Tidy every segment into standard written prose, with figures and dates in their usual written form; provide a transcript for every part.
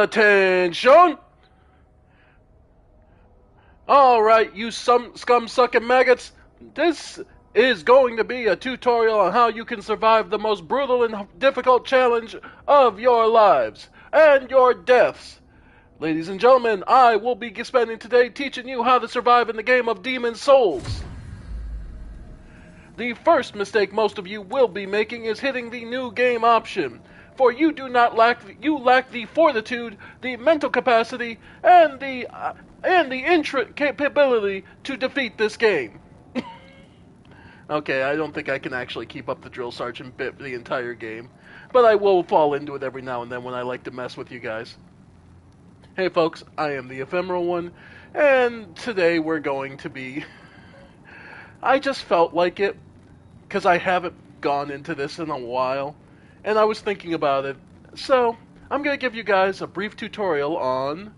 Attention! Alright, you scum-sucking maggots, this is going to be a tutorial on how you can survive the most brutal and difficult challenge of your lives and your deaths. Ladies and gentlemen, I will be spending today teaching you how to survive in the game of Demon's Souls. The first mistake most of you will be making is hitting the new game option, for you lack the fortitude, the mental capacity, and the capability to defeat this game. Okay, I don't think I can actually keep up the drill sergeant bit the entire game, but I will fall into it every now and then when I like to mess with you guys. Hey folks, I am the Ephemeral One, and today we're going to be... I just felt like it, because I haven't gone into this in a while, and I was thinking about it, so I'm going to give you guys a brief tutorial on,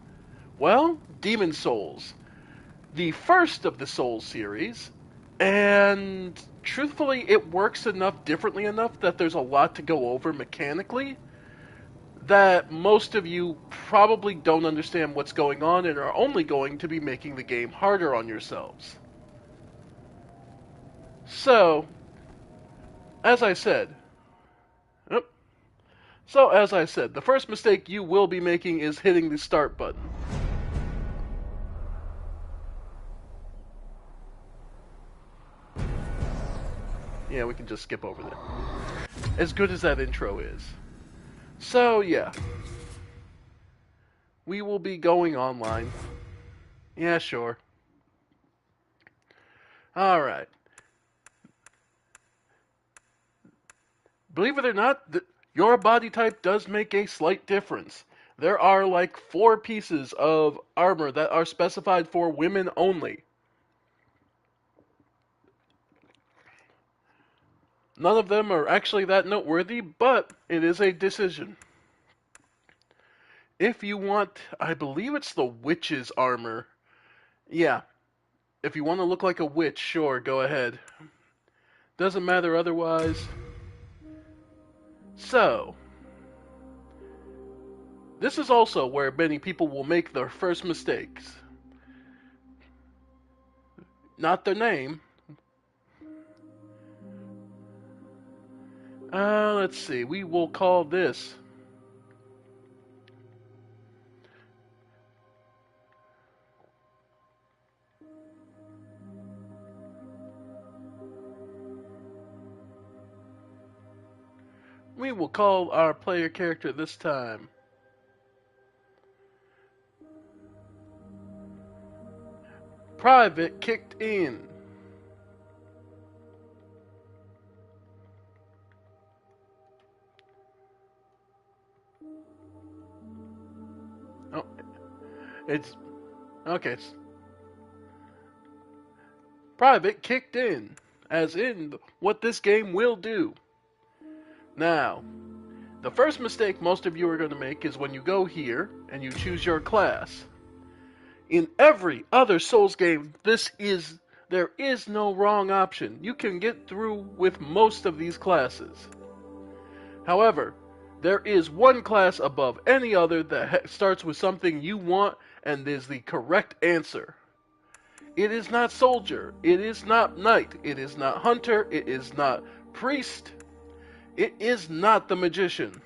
well, Demon's Souls. The first of the Souls series, and truthfully it works differently enough that there's a lot to go over mechanically that most of you probably don't understand what's going on and are only going to be making the game harder on yourselves. So, as I said, the first mistake you will be making is hitting the start button. Yeah, we can just skip over that. As good as that intro is. So, yeah. We will be going online. Yeah, sure. Alright. Believe it or not, your body type does make a slight difference. There are like 4 pieces of armor that are specified for women only. None of them are actually that noteworthy, but it is a decision. If you want, I believe it's the witch's armor. Yeah. If you want to look like a witch, sure, go ahead. Doesn't matter otherwise. So, this is also where many people will make their first mistakes. Not their name. Let's see, we will call this... We will call our player character this time Private Kicked In. Oh, it's okay. Private Kicked In, as in what this game will do. Now, the first mistake most of you are going to make is when you go here and you choose your class. In every other Souls game, there is no wrong option. You can get through with most of these classes. However, there is one class above any other that starts with something you want and is the correct answer. It is not soldier, it is not knight, it is not hunter, it is not priest, it is not the magician,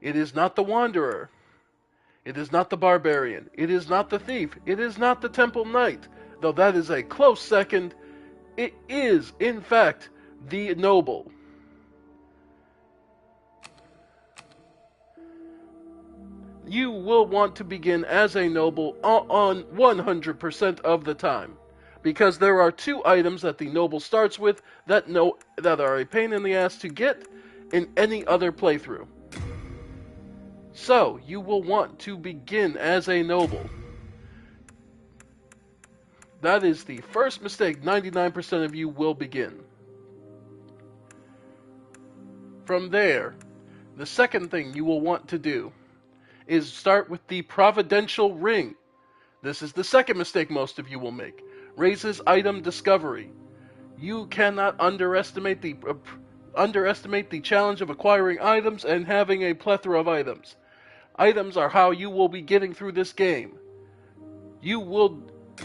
it is not the wanderer, it is not the barbarian, it is not the thief, it is not the temple knight, though that is a close second. It is, in fact, the noble. You will want to begin as a noble on 100% of the time, because there are 2 items that the noble starts with that are a pain in the ass to get in any other playthrough. So, you will want to begin as a noble. That is the first mistake 99% of you will begin. From there, the second thing you will want to do is start with the Providential Ring. This is the second mistake most of you will make. Raises item discovery. You cannot underestimate the challenge of acquiring items and having a plethora of items. Items are how you will be getting through this game.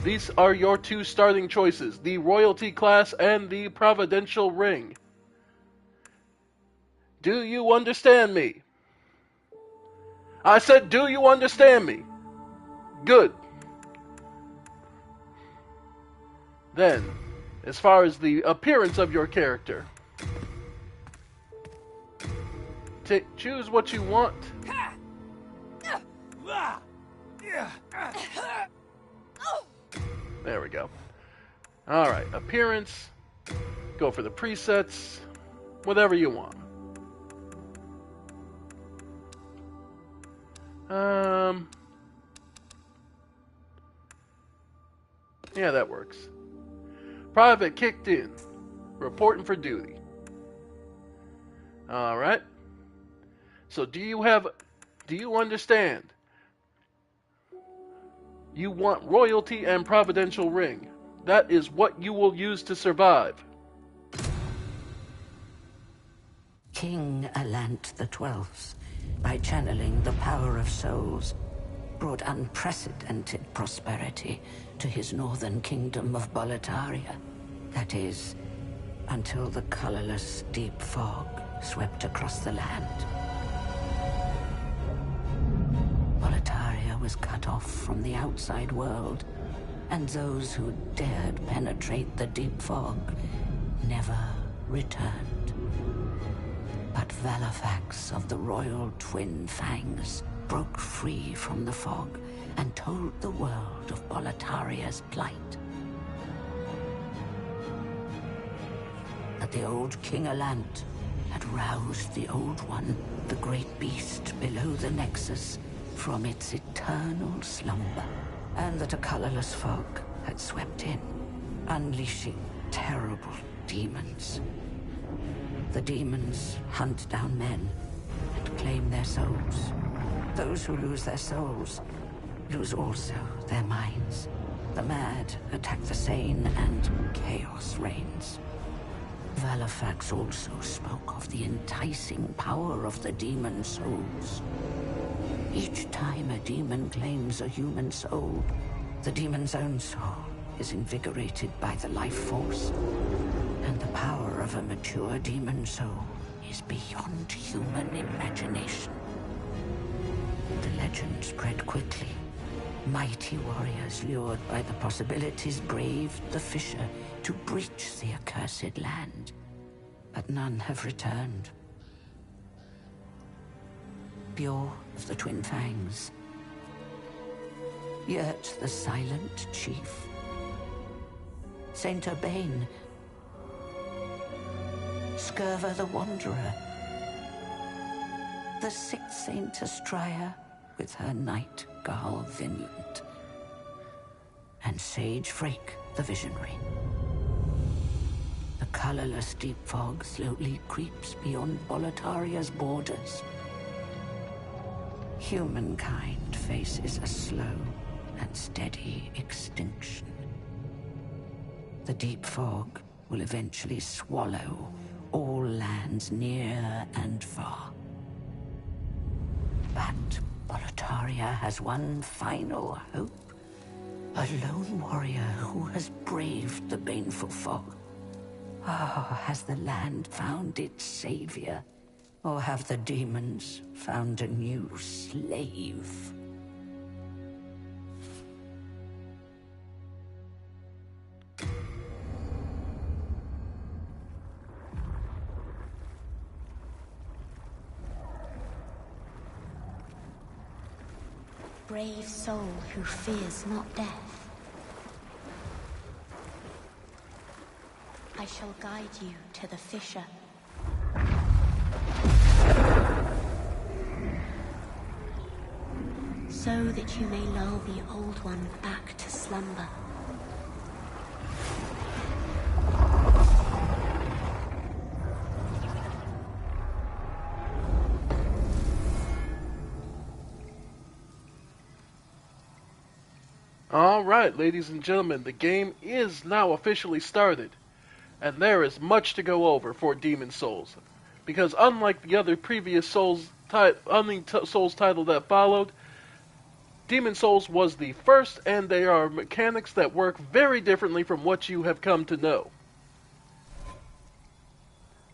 These are your two starting choices, the royalty class and the providential ring. Do you understand me? I said, do you understand me? Good. Then, as far as the appearance of your character, choose what you want. There we go. Alright, appearance. Go for the presets. Whatever you want. Yeah, that works. Private kicked in. Reporting for duty. Alright. So do you understand? You want royalty and providential ring. That is what you will use to survive. King Alant the Twelfth, by channeling the power of souls, brought unprecedented prosperity to his northern kingdom of Boletaria. That is, until the colorless deep fog swept across the land. Boletaria was cut off from the outside world, and those who dared penetrate the deep fog never returned. But Valifax of the Royal Twin Fangs broke free from the fog and told the world of Boletaria's plight. That the old King Alant had roused the Old One, the great beast below the Nexus, from its eternal slumber, and that a colorless fog had swept in, unleashing terrible demons. The demons hunt down men and claim their souls. Those who lose their souls lose also their minds. The mad attack the sane, and chaos reigns. Valifax also spoke of the enticing power of the demon souls. Each time a demon claims a human soul, the demon's own soul is invigorated by the life force, and the power of a mature demon soul is beyond human imagination. The legend spread quickly. Mighty warriors lured by the possibilities braved the fissure to breach the accursed land, but none have returned. Bjor of the Twin Fangs, Yurt the Silent Chief, Saint Urbane, Skirva the Wanderer, the sixth Saint Astraea with her Night Garl Vinland, and Sage Frake the Visionary. The colorless deep fog slowly creeps beyond Boletaria's borders. Humankind faces a slow and steady extinction. The deep fog will eventually swallow all lands near and far. But Boletaria has one final hope. A lone warrior who has braved the baneful fog. Has the land found its savior? Or have the demons found a new slave? Brave soul who fears not death. I shall guide you to the fissure. So that you may lull the Old One back to slumber. Alright, ladies and gentlemen, the game is now officially started, and there is much to go over for Demon Souls. Because unlike the other previous Souls title that followed, Demon Souls was the first, and they are mechanics that work very differently from what you have come to know.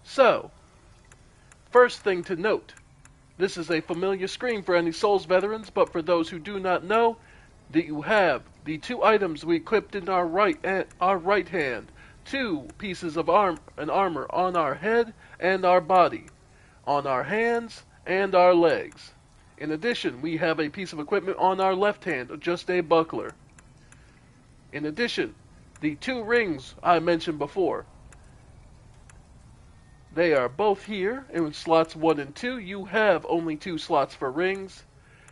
So, first thing to note, this is a familiar screen for any Souls veterans, but for those who do not know, that you have the two items we equipped in our right hand, two pieces of armor on our head and our body, on our hands and our legs. In addition, we have a piece of equipment on our left hand, just a buckler. In addition, the two rings I mentioned before, they are both here in slots 1 and 2. You have only 2 slots for rings.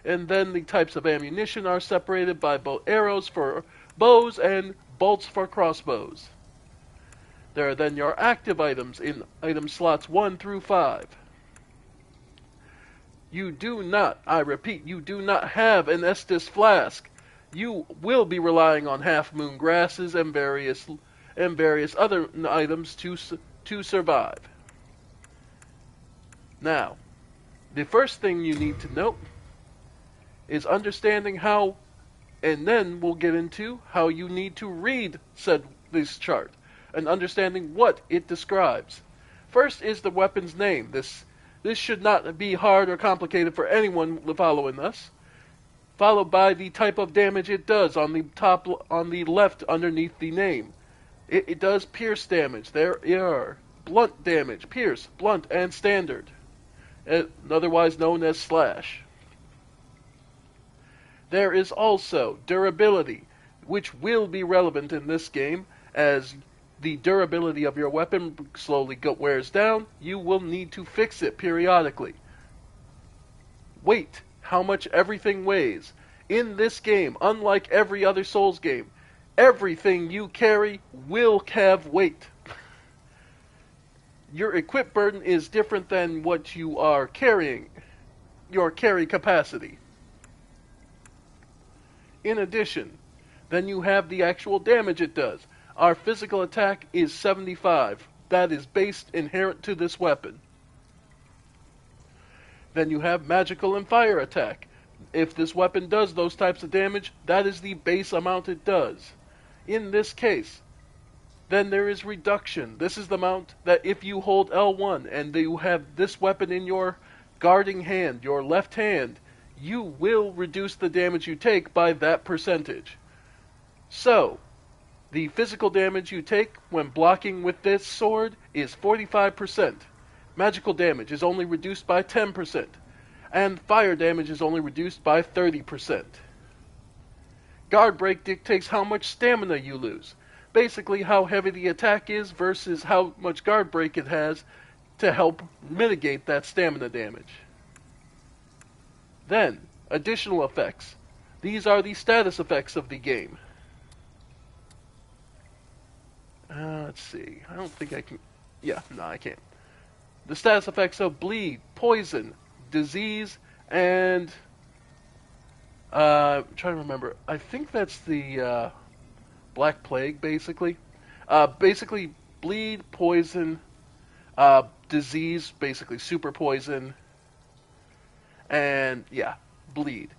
And then the types of ammunition are separated by both arrows for bows and bolts for crossbows. There are then your active items in item slots 1 through 5. You do not, I repeat, you do not have an Estus flask. You will be relying on half-moon grasses and various other items to survive. Now, the first thing you need to note is understanding how, and then we'll get into how you need to read this chart and understanding what it describes. First is the weapon's name. This should not be hard or complicated for anyone following us. Followed by the type of damage it does on the left underneath the name. It does pierce damage. There are blunt damage, pierce, blunt, and standard, otherwise known as slash. There is also durability, which will be relevant in this game as the durability of your weapon slowly wears down. You will need to fix it periodically. Weight, how much everything weighs. In this game, unlike every other Souls game, everything you carry will have weight. Your equip burden is different than what you are carrying, your carry capacity. In addition, then you have the actual damage it does. Our physical attack is 75. That is based inherent to this weapon. Then you have magical and fire attack. If this weapon does those types of damage, that is the base amount it does. In this case, then there is reduction. This is the amount that if you hold L1 and you have this weapon in your guarding hand, your left hand, you will reduce the damage you take by that percentage. So, the physical damage you take when blocking with this sword is 45%. Magical damage is only reduced by 10%. And fire damage is only reduced by 30%. Guard break dictates how much stamina you lose. Basically how heavy the attack is versus how much guard break it has to help mitigate that stamina damage. Then, additional effects. These are the status effects of the game. Let's see. I don't think I can... Yeah, no, I can't. The status effects of bleed, poison, disease, and... I'm trying to remember. I think that's the Black Plague, basically. Basically, bleed, poison, disease, basically super poison, and, yeah, bleed.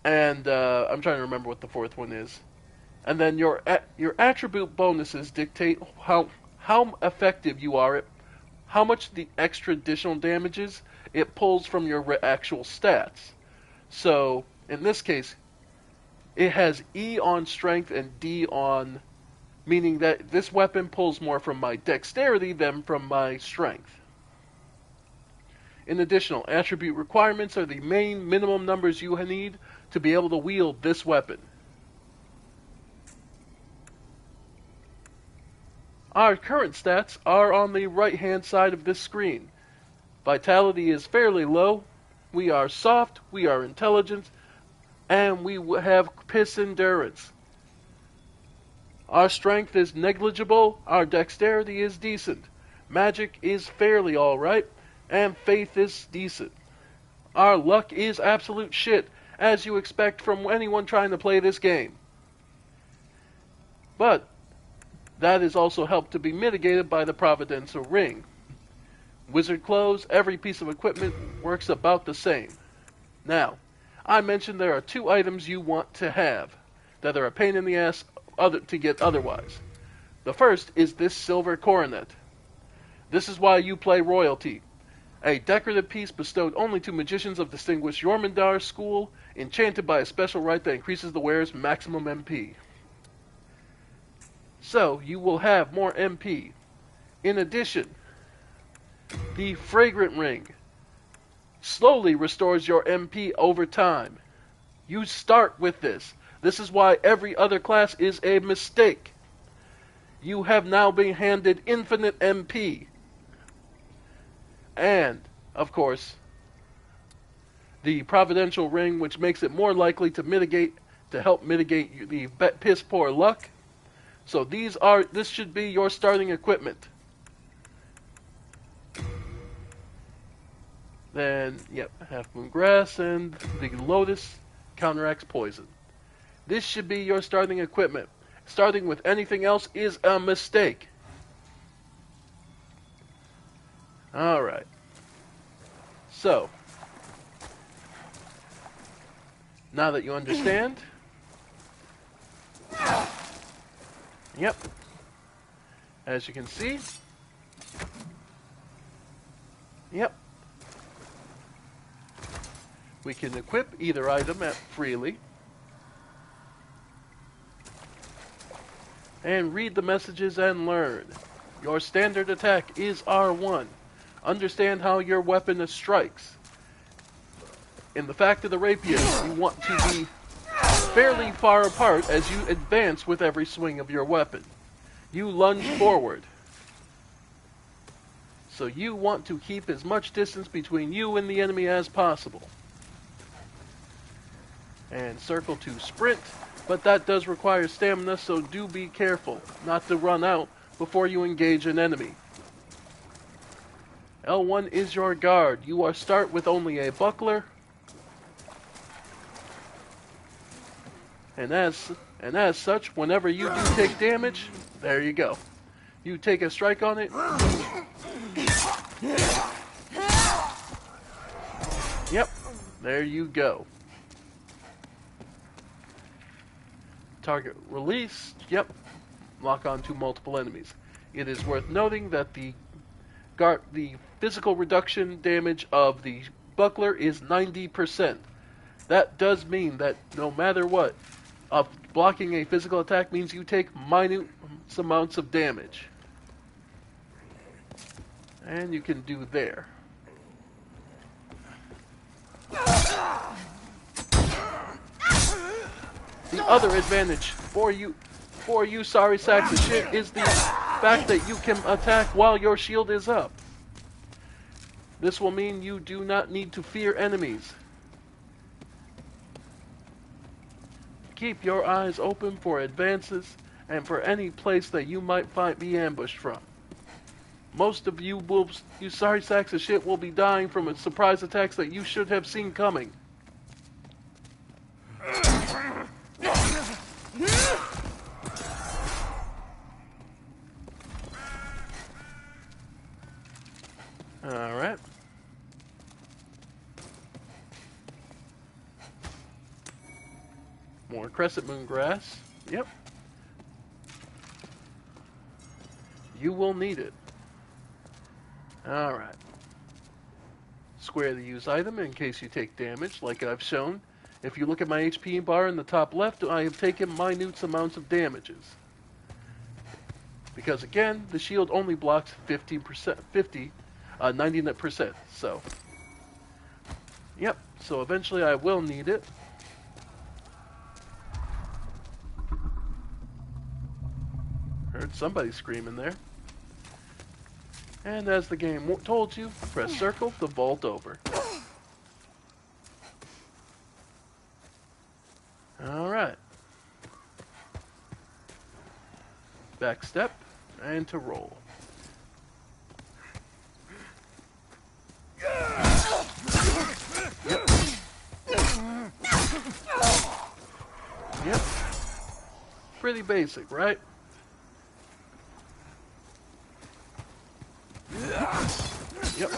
And I'm trying to remember what the fourth one is. And then your attribute bonuses dictate how effective you are, how much the extra additional damages it pulls from your actual stats. So, in this case, it has E on strength and D on, meaning that this weapon pulls more from my dexterity than from my strength. In addition, attribute requirements are the main minimum numbers you need to be able to wield this weapon. Our current stats are on the right-hand side of this screen. Vitality is fairly low. We are soft, we are intelligent, and we have piss endurance. Our strength is negligible, our dexterity is decent. Magic is fairly alright, and faith is decent. Our luck is absolute shit, as you expect from anyone trying to play this game. But that is also helped to be mitigated by the Providential Ring. Wizard clothes, every piece of equipment works about the same. Now, I mentioned there are 2 items you want to have that are a pain in the ass to get otherwise. The first is this silver coronet. This is why you play royalty. A decorative piece bestowed only to magicians of distinguished Jormungandr school, enchanted by a special rite that increases the wearer's maximum MP. So, you will have more MP. In addition, the fragrant ring slowly restores your MP over time. You start with this. This is why every other class is a mistake. You have now been handed infinite MP. And, of course, the providential ring, which makes it more likely to help mitigate the piss poor luck. So this should be your starting equipment. Then, yep, half moon grass and the lotus counteracts poison. This should be your starting equipment. Starting with anything else is a mistake. Alright. So, now that you understand, yep, as you can see, yep, we can equip either item freely and read the messages and learn. Your standard attack is R1. Understand how your weapon strikes. In the fact of the rapier, you want to be fairly far apart as you advance with every swing of your weapon. You lunge forward. So you want to keep as much distance between you and the enemy as possible. And circle to sprint, but that does require stamina, so do be careful not to run out before you engage an enemy. L1 is your guard. You start with only a buckler, and as such, whenever you do take damage, there you go. You take a strike on it. Yep, there you go. Target release, yep, lock on to multiple enemies. It is worth noting that the physical reduction damage of the buckler is 90%. That does mean that no matter what, blocking a physical attack means you take minute amounts of damage. And you can do there. The other advantage for you sorry sacks of shit, is the fact that you can attack while your shield is up. This will mean you do not need to fear enemies. Keep your eyes open for advances and for any place that you might be ambushed from. Most of you sorry sacks of shit will be dying from surprise attacks that you should have seen coming. Alright. More crescent moon grass. Yep. You will need it. Alright. Square the use item in case you take damage, like I've shown. If you look at my HP bar in the top left, I have taken minute amounts of damages. Because again, the shield only blocks 90%, so. Yep, so eventually I will need it. Heard somebody screaming there. And as the game told you, press circle to vault over. Alright. Back step, and to roll. Yep. Yep. Pretty basic, right? Yep.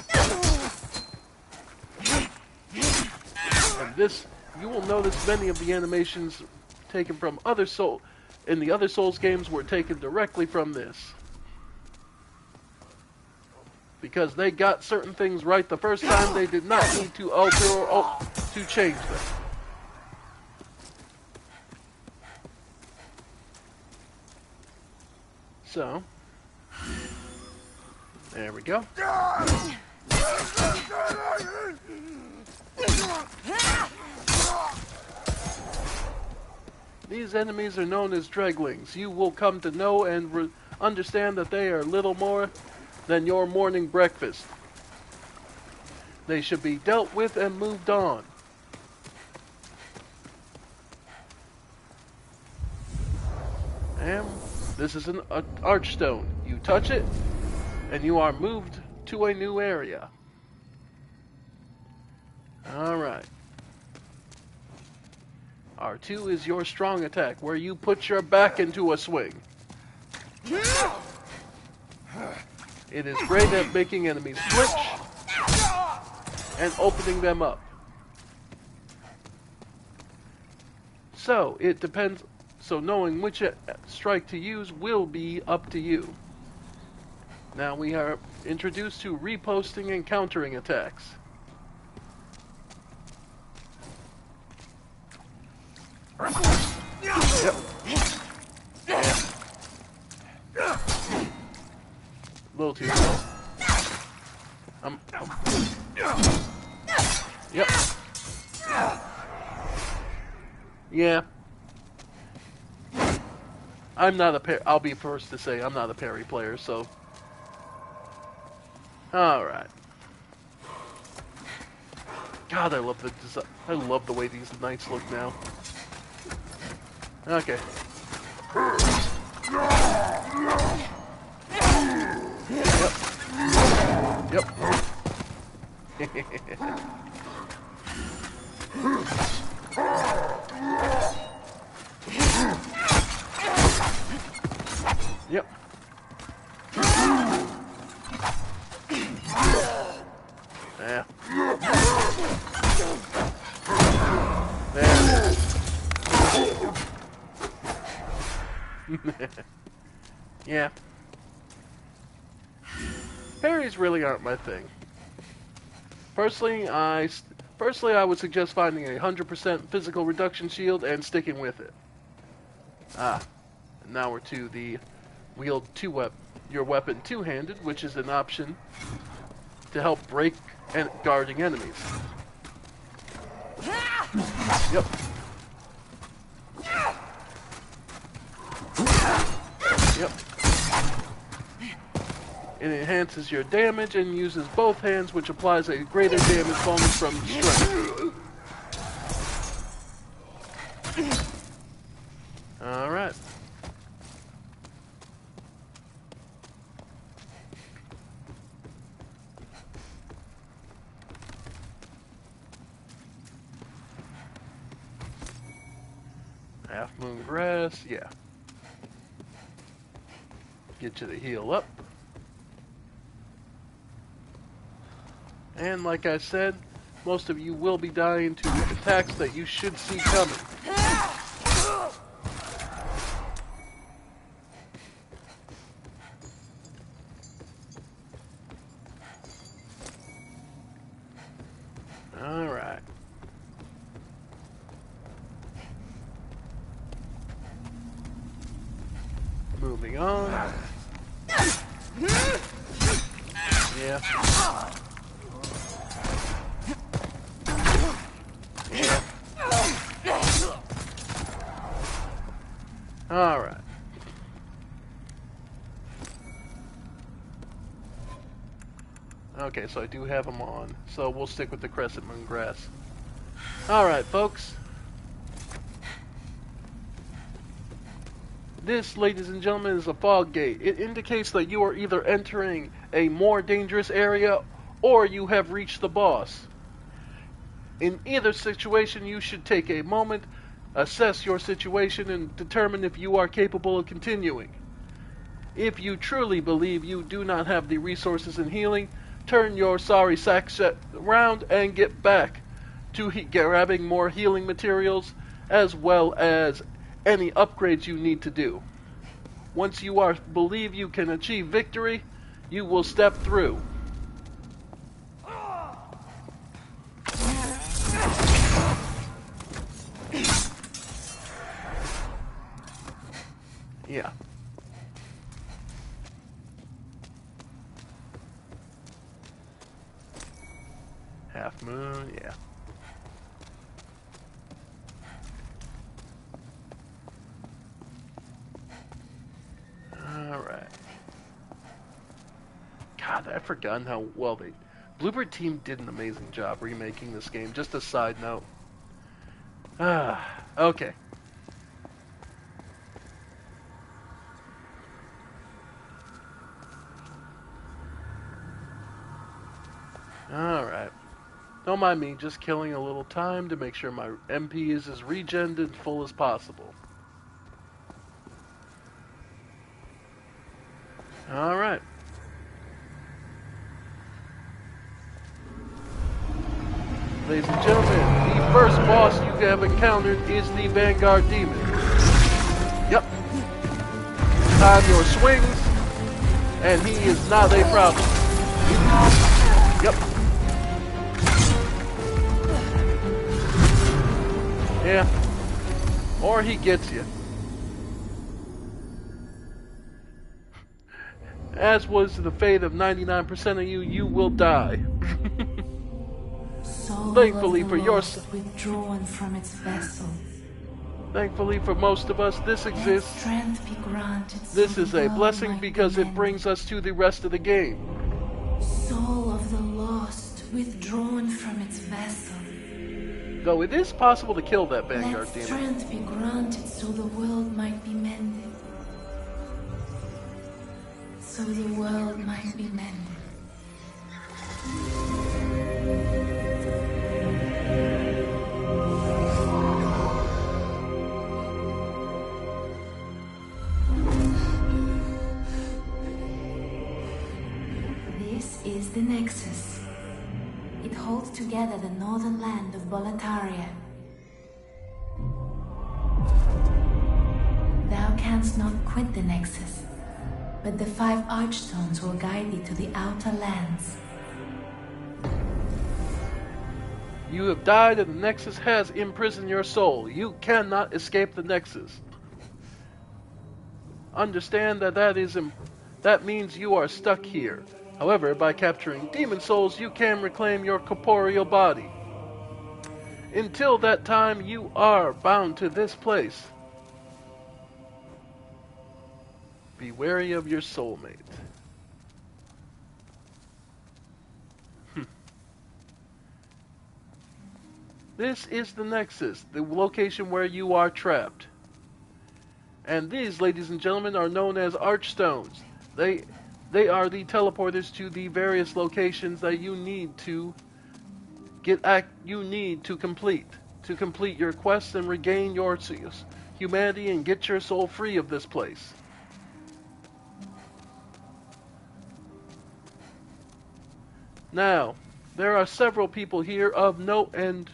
This, you will notice many of the animations taken from other in the other Souls games were taken directly from this. Because they got certain things right the first time, they did not need to alter or to change them. So, there we go. These enemies are known as dreglings. You will come to know and understand that they are little more than your morning breakfast. They should be dealt with and moved on. And this is an archstone. You touch it, and you are moved to a new area. Alright. R2 is your strong attack, where you put your back into a swing. It is great at making enemies flinch and opening them up. So, it depends. So knowing which strike to use will be up to you. Now we are introduced to reposting and countering attacks. Yep. Yeah. A little too slow. Yep. Yeah. I'm not a I'll be first to say I'm not a parry player, so. Alright. God, I love the design. I love the way these knights look now. Okay. Yep. Yep. Yeah. There. Yeah. Parries really aren't my thing. Personally, I would suggest finding a 100% physical reduction shield and sticking with it. And now we're to the wield your weapon two-handed, which is an option to help break and guarding enemies. Yep. Yep. It enhances your damage and uses both hands, which applies a greater damage bonus from strength. Alright. Half moon grass, yeah. Get you to heal up. And like I said, most of you will be dying to attacks that you should see coming. Alright. Moving on. Yeah. Alright. Okay, so I do have them on. So we'll stick with the Crescent Moon Grass. Alright, folks. This, ladies and gentlemen, is a fog gate. It indicates that you are either entering a more dangerous area or you have reached the boss. In either situation, you should take a moment, assess your situation, and determine if you are capable of continuing. If you truly believe you do not have the resources and healing, turn your sorry sack around and get back to grabbing more healing materials, as well as any upgrades you need to do. Once you believe you can achieve victory, you will step through. Yeah. Half moon, yeah. Alright. God, I've forgotten how well Bluebird Team did an amazing job remaking this game. Just a side note. Okay. Alright. Don't mind me, just killing a little time to make sure my MP is as regened and full as possible. Alright. Ladies and gentlemen, the first boss you have encountered is the Vanguard Demon. Yep. Time your swings, and he is not a problem. Yep. Yeah. Or he gets you. As was the fate of 99% of you, you will die. Thankfully for your withdrawn from its vessel. Thankfully for most of us, this exists. Strength be granted. This is a blessing because it brings us to the rest of the game. Soul of the lost, withdrawn from its vessel. Though it is possible to kill that Vanguard Let Demon. Strength be granted so the world might be mended. So the world might be mended. This is the Nexus. It holds together the northern land of Boletaria. Thou canst not quit the Nexus, but the 5 Archstones will guide thee to the outer lands. You have died and the Nexus has imprisoned your soul. You cannot escape the Nexus. Understand that that means you are stuck here. However, by capturing demon souls, you can reclaim your corporeal body. Until that time, you are bound to this place. Be wary of your soulmate. This is the Nexus, the location where you are trapped. And these, ladies and gentlemen, are known as Archstones. They are the teleporters to the various locations that you need to complete your quest and regain your humanity and get your soul free of this place. Now, there are several people here of note, and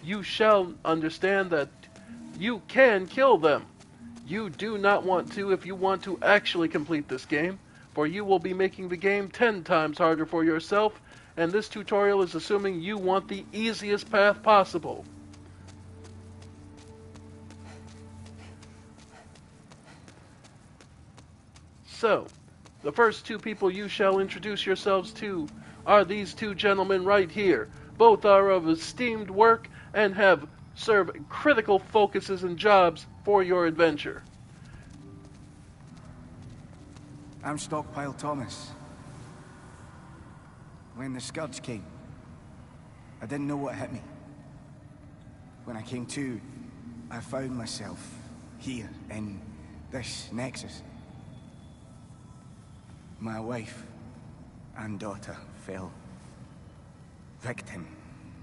you shall understand that you can kill them. You do not want to if you want to actually complete this game, for you will be making the game 10 times harder for yourself, and this tutorial is assuming you want the easiest path possible. So, the first 2 people you shall introduce yourselves to are these 2 gentlemen right here. Both are of esteemed work and have served critical focuses and jobs for your adventure. I'm Stockpile Thomas. When the Scourge came, I didn't know what hit me. When I came to, I found myself here in this Nexus. My wife and daughter fell victim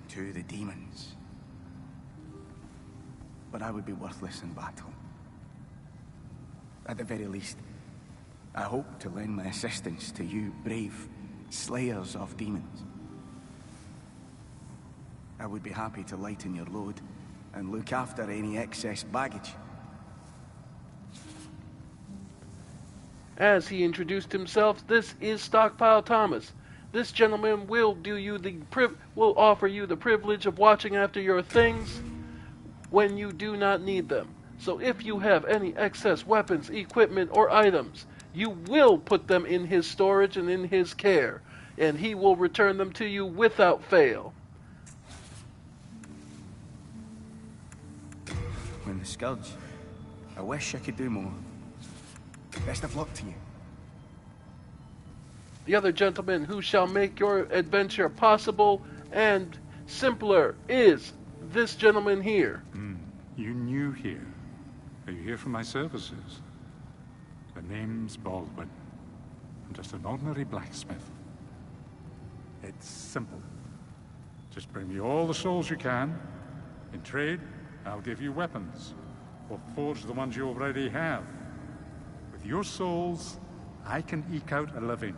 to the demons. But I would be worthless in battle. At the very least, I hope to lend my assistance to you brave slayers of demons. I would be happy to lighten your load and look after any excess baggage. As he introduced himself, this is Stockpile Thomas. This gentleman will offer you the privilege of watching after your things when you do not need them. So if you have any excess weapons, equipment, or items, you will put them in his storage and in his care, and he will return them to you without fail. When the Scourge, I wish I could do more. Best of luck to you. The other gentleman who shall make your adventure possible and simpler is this gentleman here. You new here? Are you here for my services? The name's Baldwin. I'm just an ordinary blacksmith. It's simple. Just bring me all the souls you can. In trade, I'll give you weapons, or forge the ones you already have. With your souls, I can eke out a living.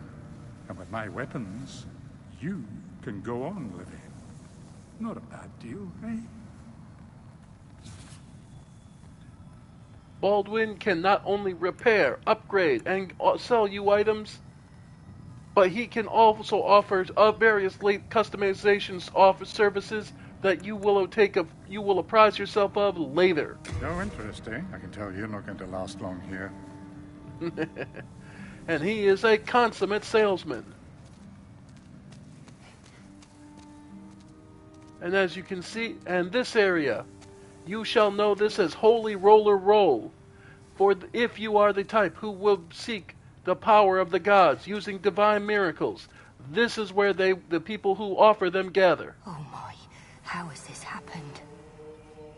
And with my weapons, you can go on living. Not a bad deal, eh? Baldwin can not only repair, upgrade, and sell you items, but he can also offer various late customizations services that you will apprise yourself of later. No interest, eh? I can tell you're not going to last long here. And he is a consummate salesman. And as you can see, and this area, you shall know this as Holy Roller Roll. For if you are the type who will seek the power of the gods using divine miracles, this is where the people who offer them gather. Oh my, how has this happened?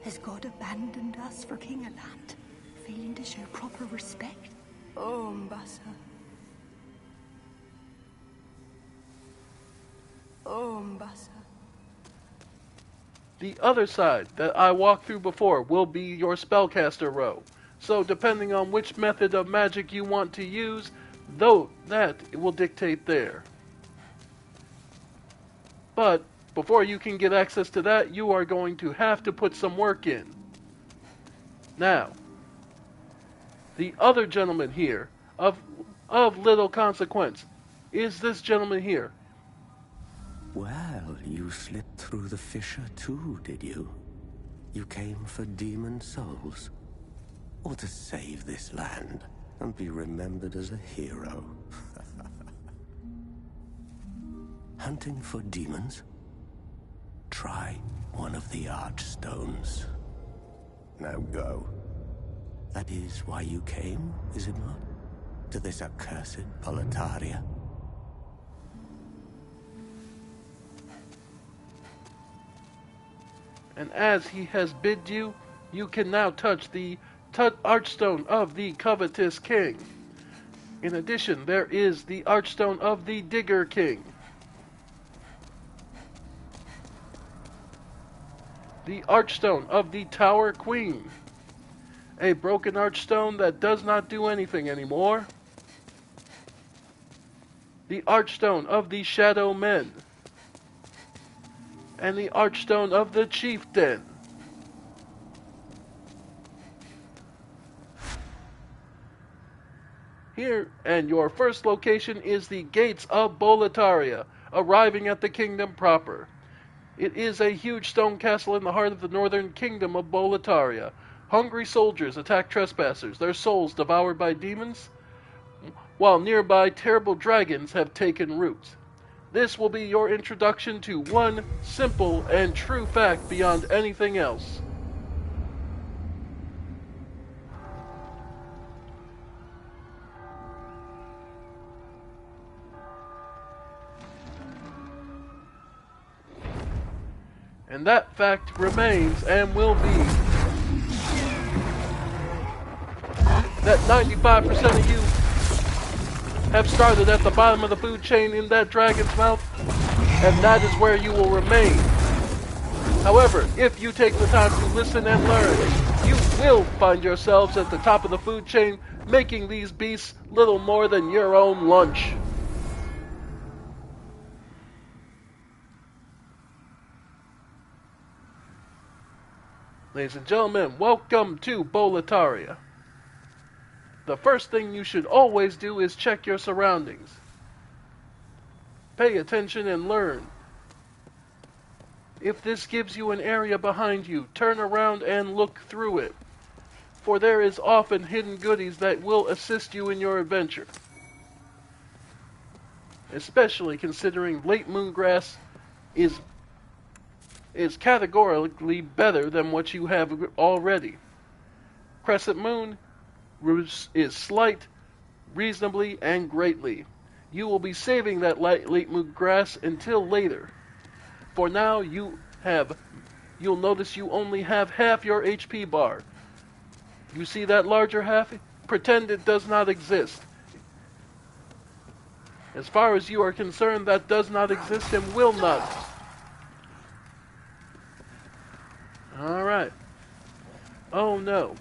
Has God abandoned us for King Alant, failing to show proper respect? Oh, Mbasa. Oh, Mbasa. The other side that I walked through before will be your spellcaster row. So depending on which method of magic you want to use, though that will dictate there. But before you can get access to that, you are going to have to put some work in. Now, the other gentleman here of little consequence is this gentleman here. Well, you slipped through the fissure too, did you? You came for demon souls? Or to save this land and be remembered as a hero? Hunting for demons? Try one of the archstones. Now go. That is why you came, is it not? To this accursed Boletaria? And as he has bid you, you can now touch the Archstone of the Covetous King. In addition, there is the Archstone of the Digger King. The Archstone of the Tower Queen. A broken Archstone that does not do anything anymore. The Archstone of the Shadow Men. And the Archstone of the Chieftain. Here, and your first location is the Gates of Boletaria, arriving at the kingdom proper. It is a huge stone castle in the heart of the northern kingdom of Boletaria. Hungry soldiers attack trespassers, their souls devoured by demons, while nearby terrible dragons have taken root. This will be your introduction to one simple and true fact beyond anything else. And that fact remains and will be that 95% of you have started at the bottom of the food chain in that dragon's mouth, and that is where you will remain. However, if you take the time to listen and learn, you will find yourselves at the top of the food chain, making these beasts little more than your own lunch. Ladies and gentlemen, welcome to Boletaria. The first thing you should always do is check your surroundings. Pay attention and learn. If this gives you an area behind you, turn around and look through it, for there is often hidden goodies that will assist you in your adventure. Especially considering late moon grass is categorically better than what you have already. Crescent moon is slight, reasonably, and greatly. You will be saving that late moon grass until later. For now, you'll notice you only have half your HP bar. You see that larger half? Pretend it does not exist. As far as you are concerned, that does not exist and will not. Alright. Oh no.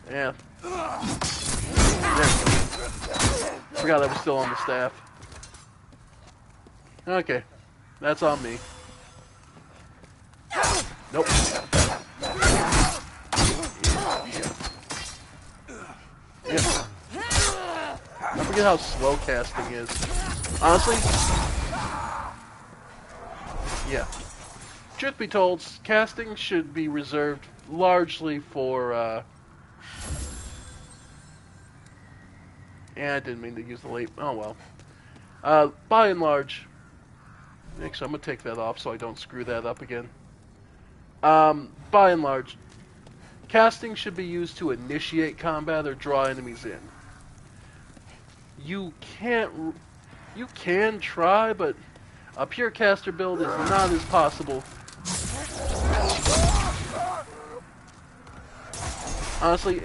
Yeah. There. Forgot I was still on the staff. Okay. That's on me. Nope. Yeah. I forget how slow casting is. Honestly, yeah. Truth be told, casting should be reserved largely for, yeah, I didn't mean to use the late, oh well. By and large, actually I'm going to take that off so I don't screw that up again. By and large, casting should be used to initiate combat or draw enemies in. You can try, but a pure caster build is not as possible. Honestly,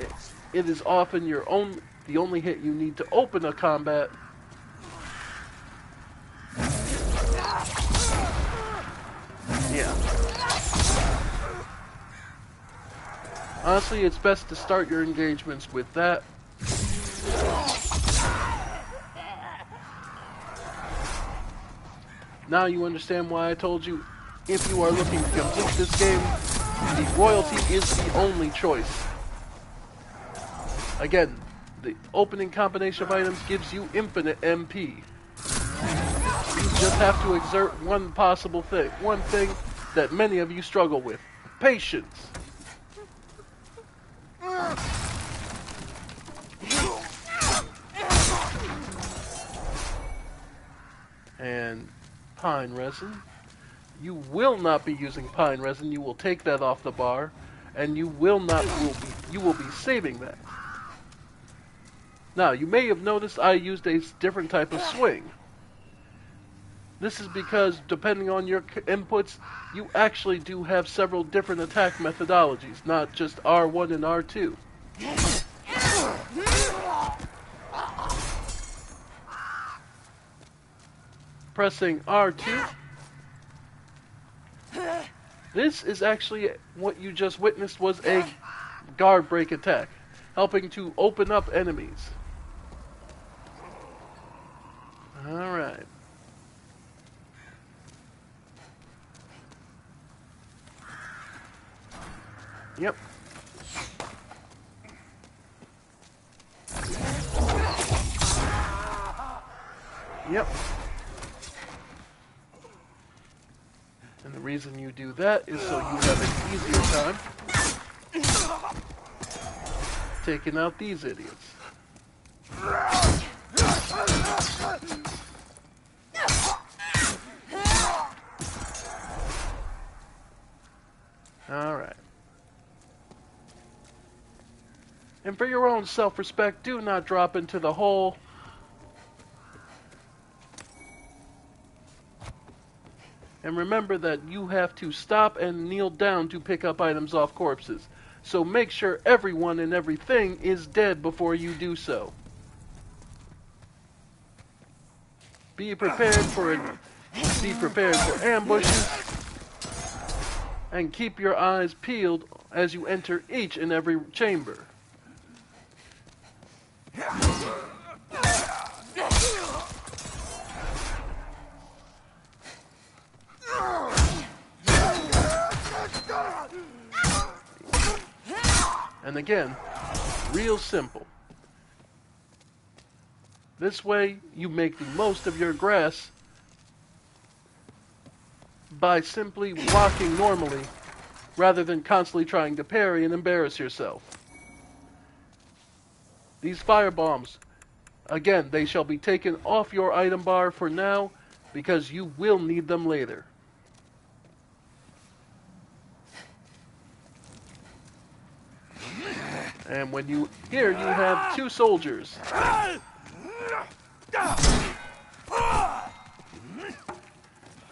it is often the only hit you need to open a combat. Yeah. Honestly, it's best to start your engagements with that. Now you understand why I told you, if you are looking to complete this game, the royalty is the only choice. Again, the opening combination of items gives you infinite MP. You just have to exert one thing that many of you struggle with: patience. And pine resin. You will not be using pine resin. You will take that off the bar, and you will be saving that. Now, you may have noticed I used a different type of swing. This is because, depending on your inputs, you actually do have several different attack methodologies, not just R1 and R2. Pressing R2. This is actually what you just witnessed was a guard break attack, helping to open up enemies. Alright. Yep. Yep. And the reason you do that is so you have an easier time taking out these idiots. Alright. And for your own self-respect, do not drop into the hole. And remember that you have to stop and kneel down to pick up items off corpses. So make sure everyone and everything is dead before you do so. Be prepared for ambushes. And keep your eyes peeled as you enter each and every chamber. And again, real simple. This way, you make the most of your grass by simply walking normally, rather than constantly trying to parry and embarrass yourself. These fire bombs, again, they shall be taken off your item bar for now, because you will need them later. And when you here you have 2 soldiers.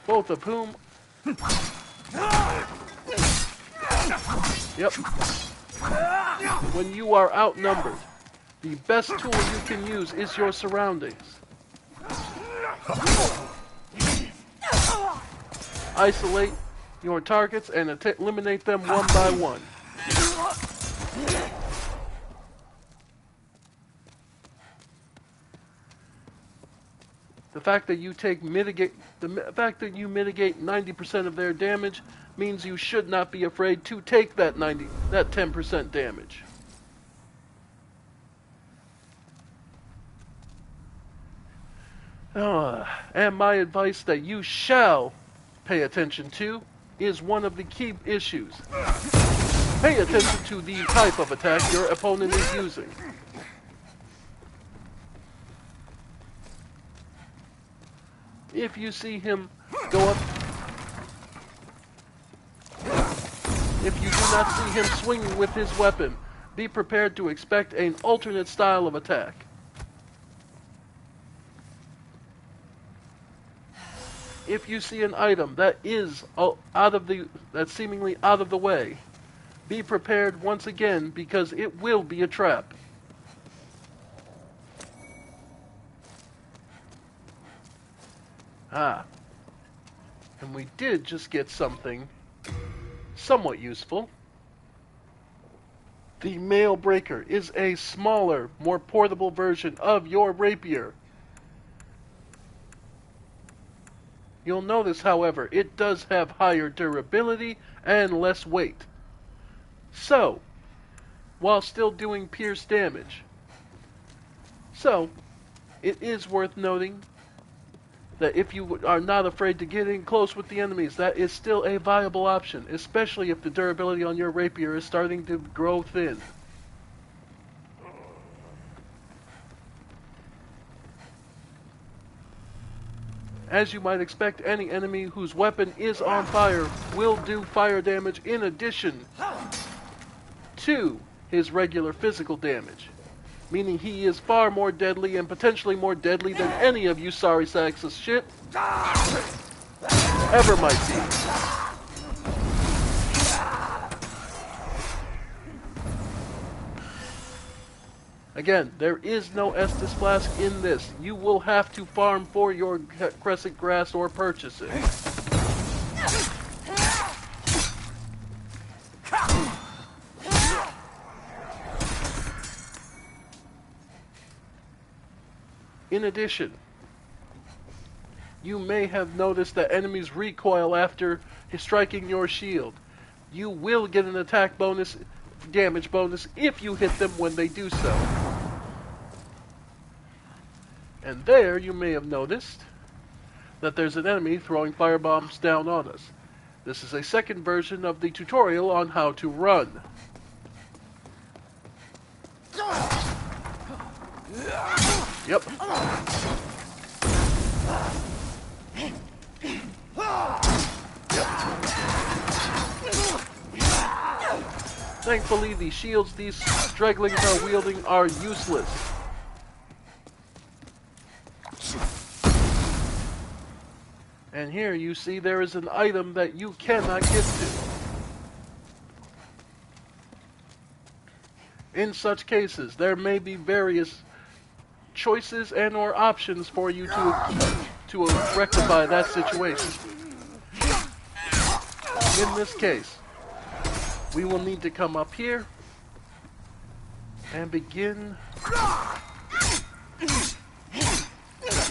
Both of whom Yep. When you are outnumbered, the best tool you can use is your surroundings. Isolate your targets and eliminate them one by one. The fact that you mitigate 90% of their damage means you should not be afraid to take that 10% damage. And my advice that you shall pay attention to is one of the key issues. Pay attention to the type of attack your opponent is using. If you see him go up, if you do not see him swinging with his weapon, be prepared to expect an alternate style of attack. If you see an item that is that's seemingly out of the way, be prepared once again, because it will be a trap. And we did just get something somewhat useful. The Mail Breaker is a smaller, more portable version of your rapier. You'll notice, however, it does have higher durability and less weight. So, while still doing pierce damage. So, it is worth noting that if you are not afraid to get in close with the enemies, that is still a viable option, especially if the durability on your rapier is starting to grow thin. As you might expect, any enemy whose weapon is on fire will do fire damage in addition to his regular physical damage, meaning he is far more deadly and potentially more deadly than any of you sorry sacks of shit ever might be. Again, there is no Estus Flask in this. You will have to farm for your crescent grass or purchase it. In addition, you may have noticed that enemies recoil after striking your shield. You will get an attack bonus, damage bonus, if you hit them when they do so. And there you may have noticed that there's an enemy throwing firebombs down on us. This is a second version of the tutorial on how to run. Yep. Thankfully, the shields these stragglings are wielding are useless. And here you see there is an item that you cannot get to. In such cases, there may be various choices and or options for you to rectify that situation. In this case, we will need to come up here and begin.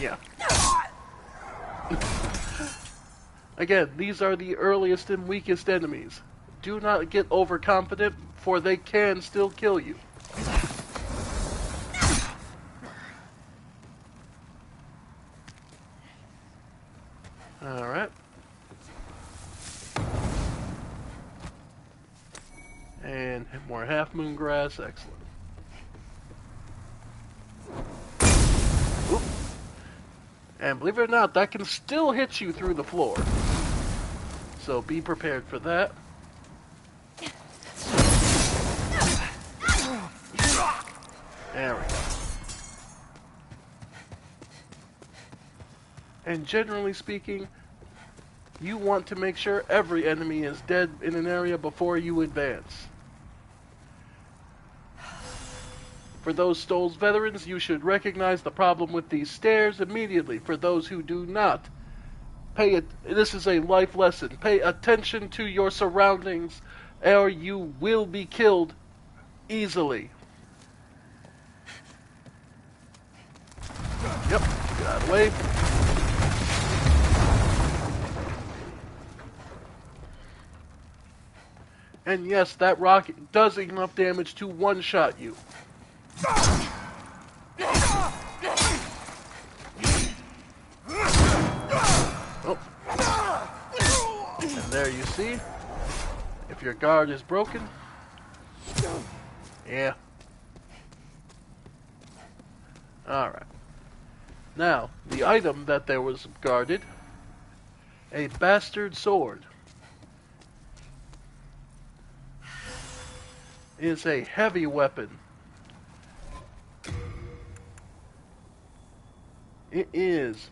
Yeah. Again, these are the earliest and weakest enemies. do not get overconfident, for they can still kill you. Alright. And more half moon grass, excellent. Oop. And believe it or not, that can still hit you through the floor. So be prepared for that. There we go. And generally speaking, you want to make sure every enemy is dead in an area before you advance. For those Stoles veterans, you should recognize the problem with these stairs immediately. For those who do not, this is a life lesson. Pay attention to your surroundings, or you will be killed easily. Yep, get out of the way. And yes, that rocket does enough damage to one-shot you. Oh. And there you see, if your guard is broken, yeah. Alright. Now, the item that there was guarded, a bastard sword, is a heavy weapon. It is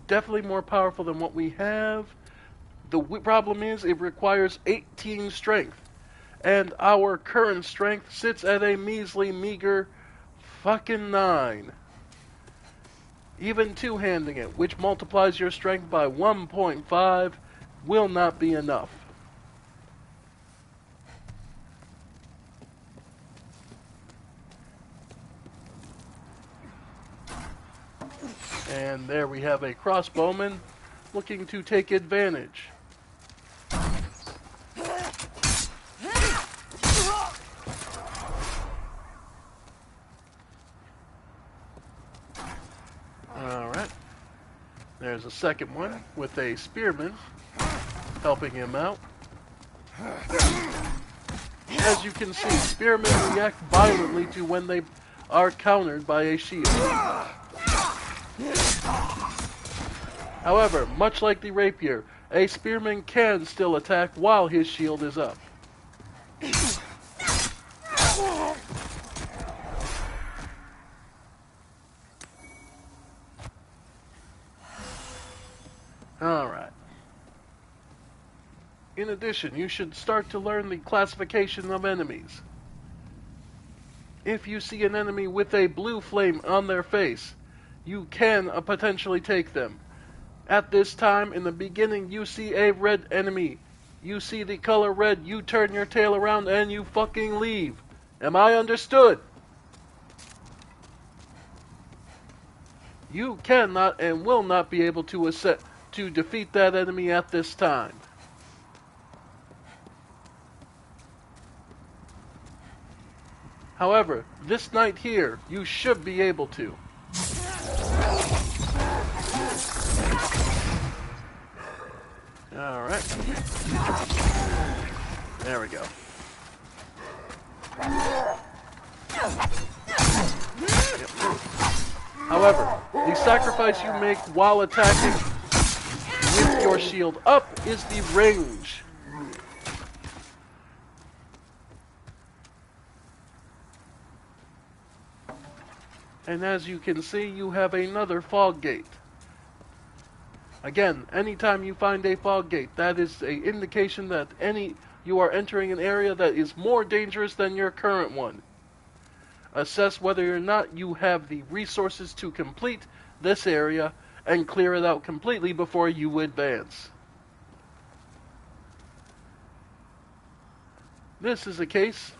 definitely more powerful than what we have. The problem is it requires 18 strength. And our current strength sits at a meager fucking 9. Even two-handing it, which multiplies your strength by 1.5, will not be enough. And there we have a crossbowman looking to take advantage. Alright. There's a second one with a spearman helping him out. As you can see, spearmen react violently to when they are countered by a shield. However, much like the rapier, a spearman can still attack while his shield is up. Alright. In addition, you should start to learn the classification of enemies. If you see an enemy with a blue flame on their face, you can potentially take them. At this time, in the beginning, you see a red enemy. You see the color red, you turn your tail around and you fucking leave. Am I understood? You cannot and will not be able to defeat that enemy at this time. However, this night here, you should be able to. Alright. There we go. Yep. However, the sacrifice you make while attacking with your shield up is the range. And as you can see, you have another fog gate. Again, anytime you find a fog gate, that is an indication that you are entering an area that is more dangerous than your current one. Assess whether or not you have the resources to complete this area and clear it out completely before you advance. This is a case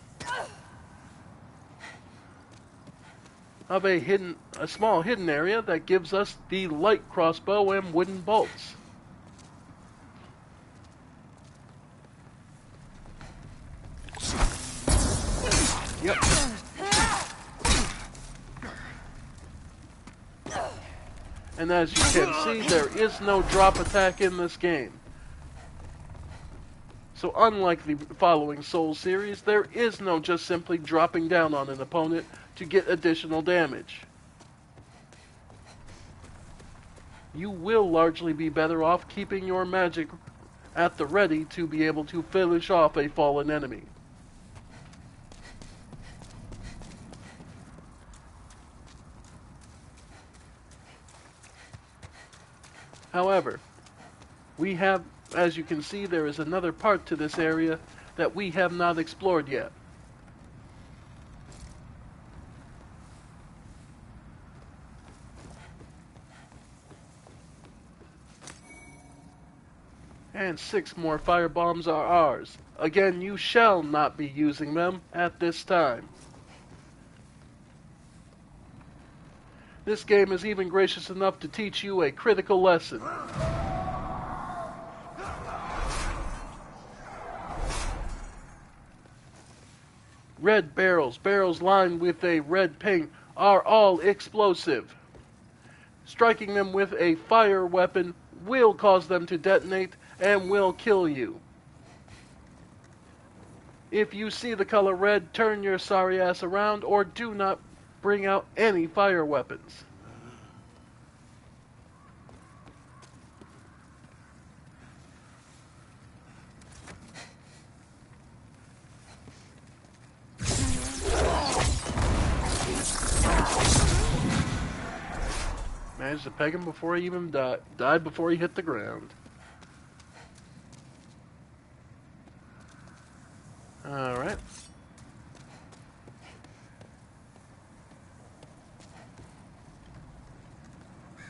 of a small hidden area that gives us the light crossbow and wooden bolts. Yep. And as you can see, there is no drop attack in this game. So unlike the following Souls series, there is no just simply dropping down on an opponent to get additional damage. You will largely be better off keeping your magic at the ready to be able to finish off a fallen enemy. However, we have, as you can see, there is another part to this area that we have not explored yet. And 6 more fire bombs are ours. Again, you shall not be using them at this time. This game is even gracious enough to teach you a critical lesson. Red barrels, barrels lined with a red paint, are all explosive. Striking them with a fire weapon will cause them to detonate and will kill you. If you see the color red, turn your sorry ass around or do not bring out any fire weapons. Managed to peg him before he even died before he hit the ground. Alright.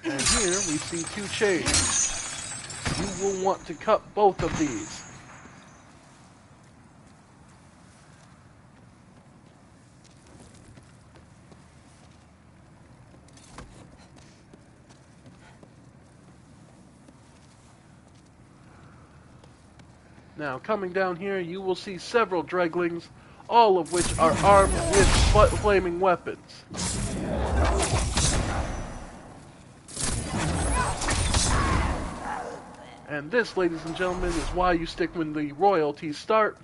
And here we see 2 chains. You will want to cut both of these. Now, coming down here, you will see several dreglings, all of which are armed with flaming weapons. And this, ladies and gentlemen, is why you stick when the royalties start.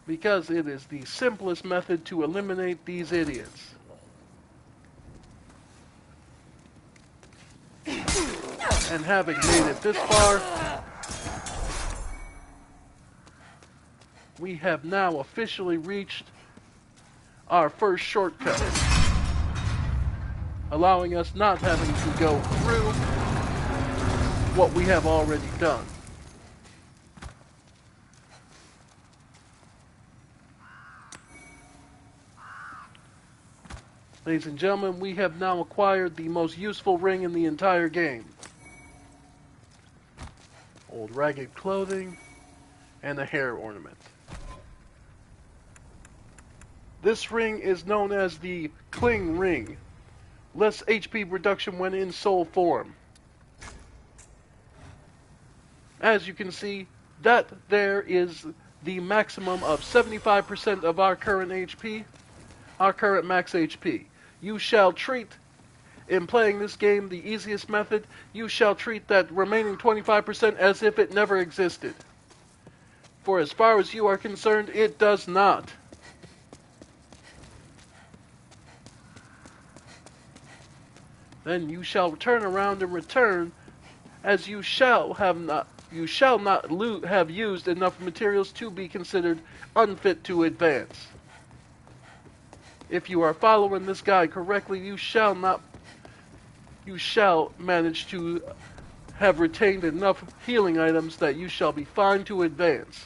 Because it is the simplest method to eliminate these idiots. And having made it this far, we have now officially reached our first shortcut, allowing us not having to go through what we have already done. Ladies and gentlemen, we have now acquired the most useful ring in the entire game. Old ragged clothing and a hair ornament. This ring is known as the Cling Ring. Less HP reduction when in soul form. As you can see, that there is the maximum of 75% of our current HP, our current max HP. You shall treat, in playing this game, the easiest method, you shall treat that remaining 25% as if it never existed. For as far as you are concerned, it does not. Then you shall turn around and return, as you shall not have used enough materials to be considered unfit to advance. If you are following this guide correctly, you shall manage to have retained enough healing items that you shall be fine to advance.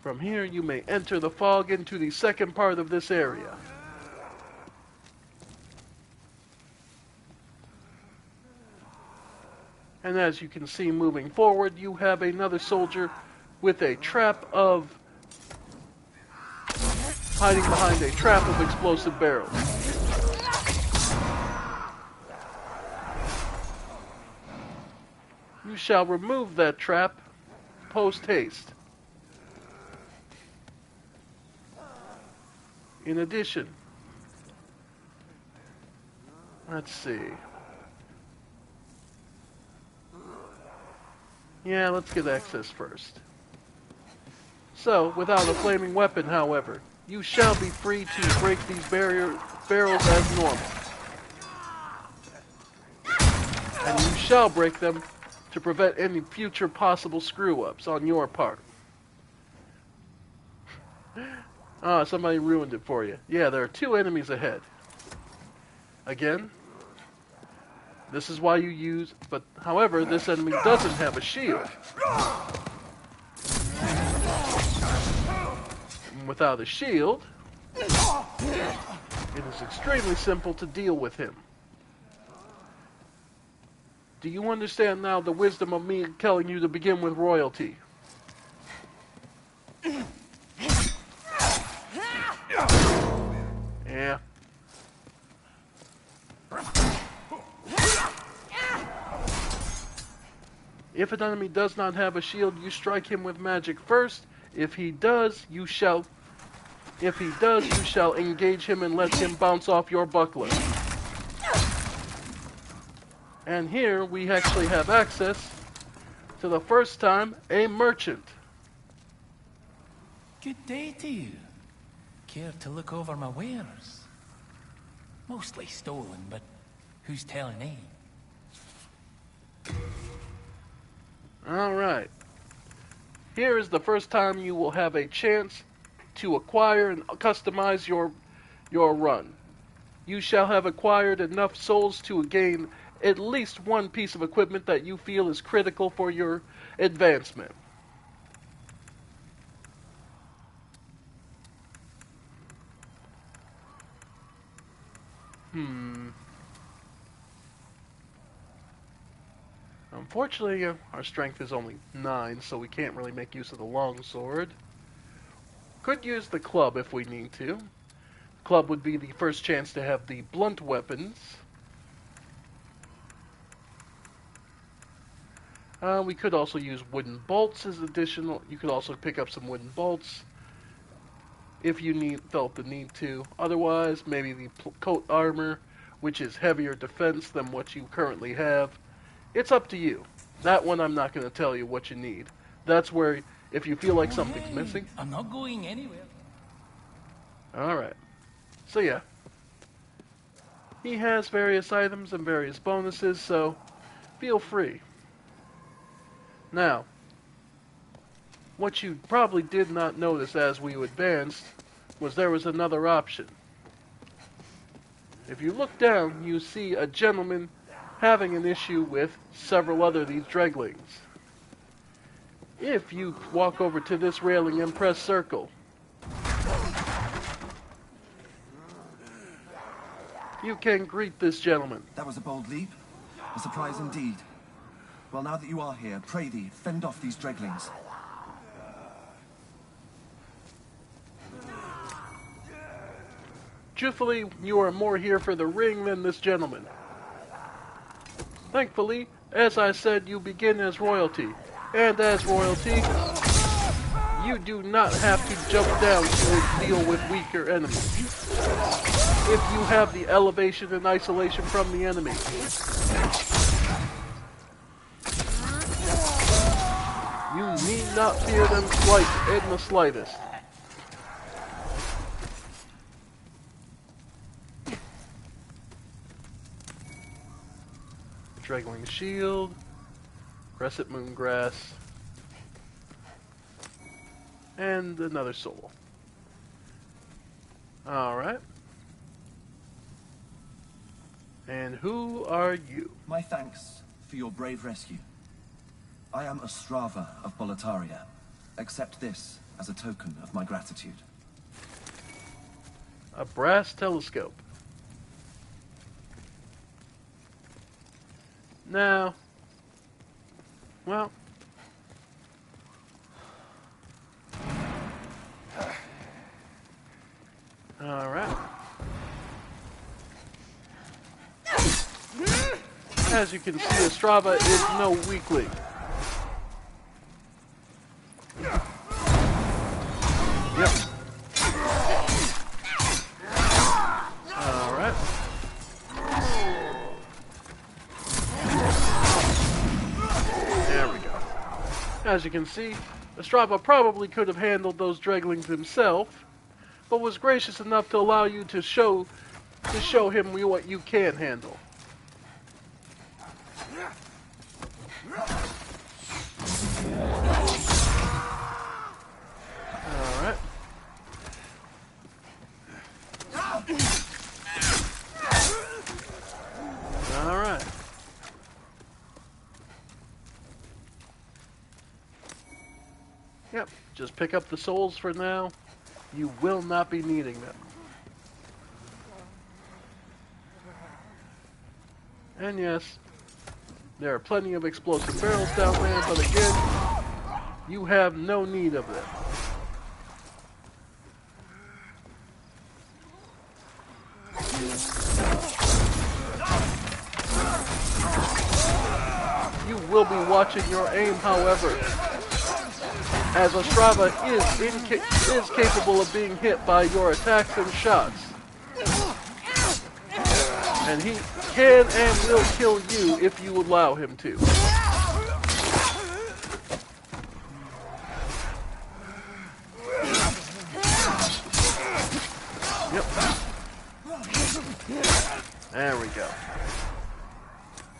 From here, you may enter the fog into the second part of this area. And as you can see moving forward, you have another soldier with a trap of hiding behind a trap of explosive barrels. You shall remove that trap post haste. In addition, let's see. Yeah, let's get access first. So, without a flaming weapon, however, you shall be free to break these barrels as normal. And you shall break them to prevent any future possible screw-ups on your part. Ah, somebody ruined it for you. Yeah, there are 2 enemies ahead. Again, this is why you use... But, however, this enemy doesn't have a shield. And without a shield, it is extremely simple to deal with him. Do you understand now the wisdom of me telling you to begin with royalty? Yeah. If an enemy does not have a shield, you strike him with magic first. If he does, you shall engage him and let him bounce off your buckler. And here we actually have access to the first time a merchant. Good day to you. Care to look over my wares? Mostly stolen, but who's telling me? Alright. Here is the first time you will have a chance to acquire and customize your run. You shall have acquired enough souls to gain at least one piece of equipment that you feel is critical for your advancement. Unfortunately, our strength is only 9, so we can't really make use of the long sword. Could use the club if we need to. Club would be the first chance to have the blunt weapons. We could also use wooden bolts as additional. You could also pick up some wooden bolts if you felt the need to. Otherwise, maybe the coat armor, which is heavier defense than what you currently have. It's up to you. That one I'm not going to tell you what you need. That's where, if you feel like something's missing. I'm not going anywhere. Alright. So yeah. He has various items and various bonuses, so feel free. Now, what you probably did not notice as we advanced was there was another option. If you look down, you see a gentleman having an issue with several other of these dreglings. If you walk over to this railing and press circle, you can greet this gentleman. That was a bold leap. A surprise indeed. Well, now that you are here, pray thee, fend off these dreglings. Truthfully, you are more here for the ring than this gentleman. Thankfully, as I said, you begin as royalty. And as royalty, you do not have to jump down to deal with weaker enemies. If you have the elevation and isolation from the enemy. You need not fear them in the slightest. Dragling Shield, Crescent Moongrass, and another soul. Alright. And who are you? My thanks for your brave rescue. I am Ostrava of Boletaria. Accept this as a token of my gratitude. A brass telescope. Now, well, As you can see, Ostrava is no weakling. Yep. Alright. There we go. As you can see, Ostrava probably could have handled those dreglings himself, but was gracious enough to allow you to show him what you can handle. Alright. Alright. Yep, just pick up the souls for now. You will not be needing them. And yes, there are plenty of explosive barrels down there, but again, you have no need of them. You will be watching your aim, however, as Ostrava is capable of being hit by your attacks and shots. And he can and will kill you if you allow him to. Yep. There we go.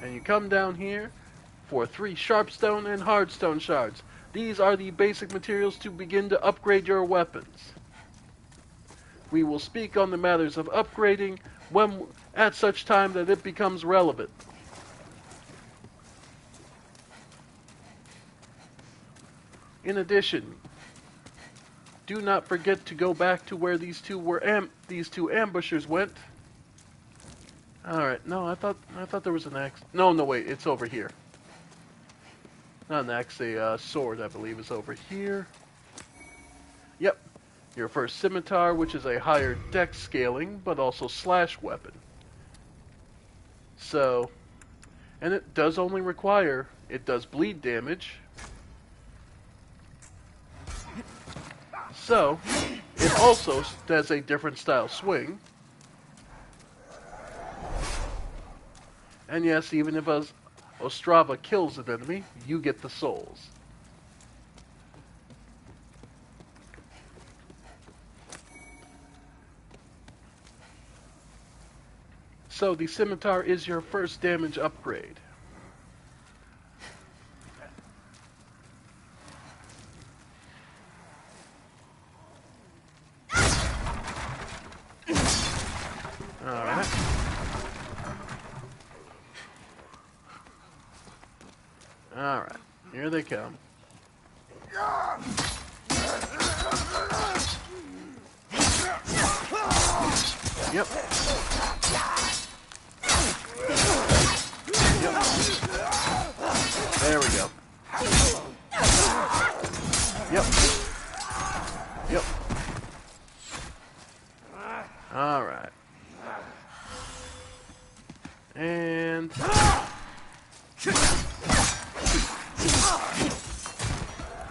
And you come down here for 3 sharpstone and hardstone shards. These are the basic materials to begin to upgrade your weapons. We will speak on the matters of upgrading at such time that it becomes relevant. In addition, do not forget to go back to where these two ambushers went. All right, no, I thought there was an axe. No, wait, it's over here. Not an axe, a sword, I believe, is over here. Yep. Your first scimitar, which is a higher dex scaling, but also slash weapon. So, and it does only require, it does bleed damage. So, it also does a different style swing. And yes, even if Ostrava kills an enemy, you get the souls. So the scimitar is your first damage upgrade. Alright. Alright, here they come. Yep. There we go. Yep. Yep. All right. And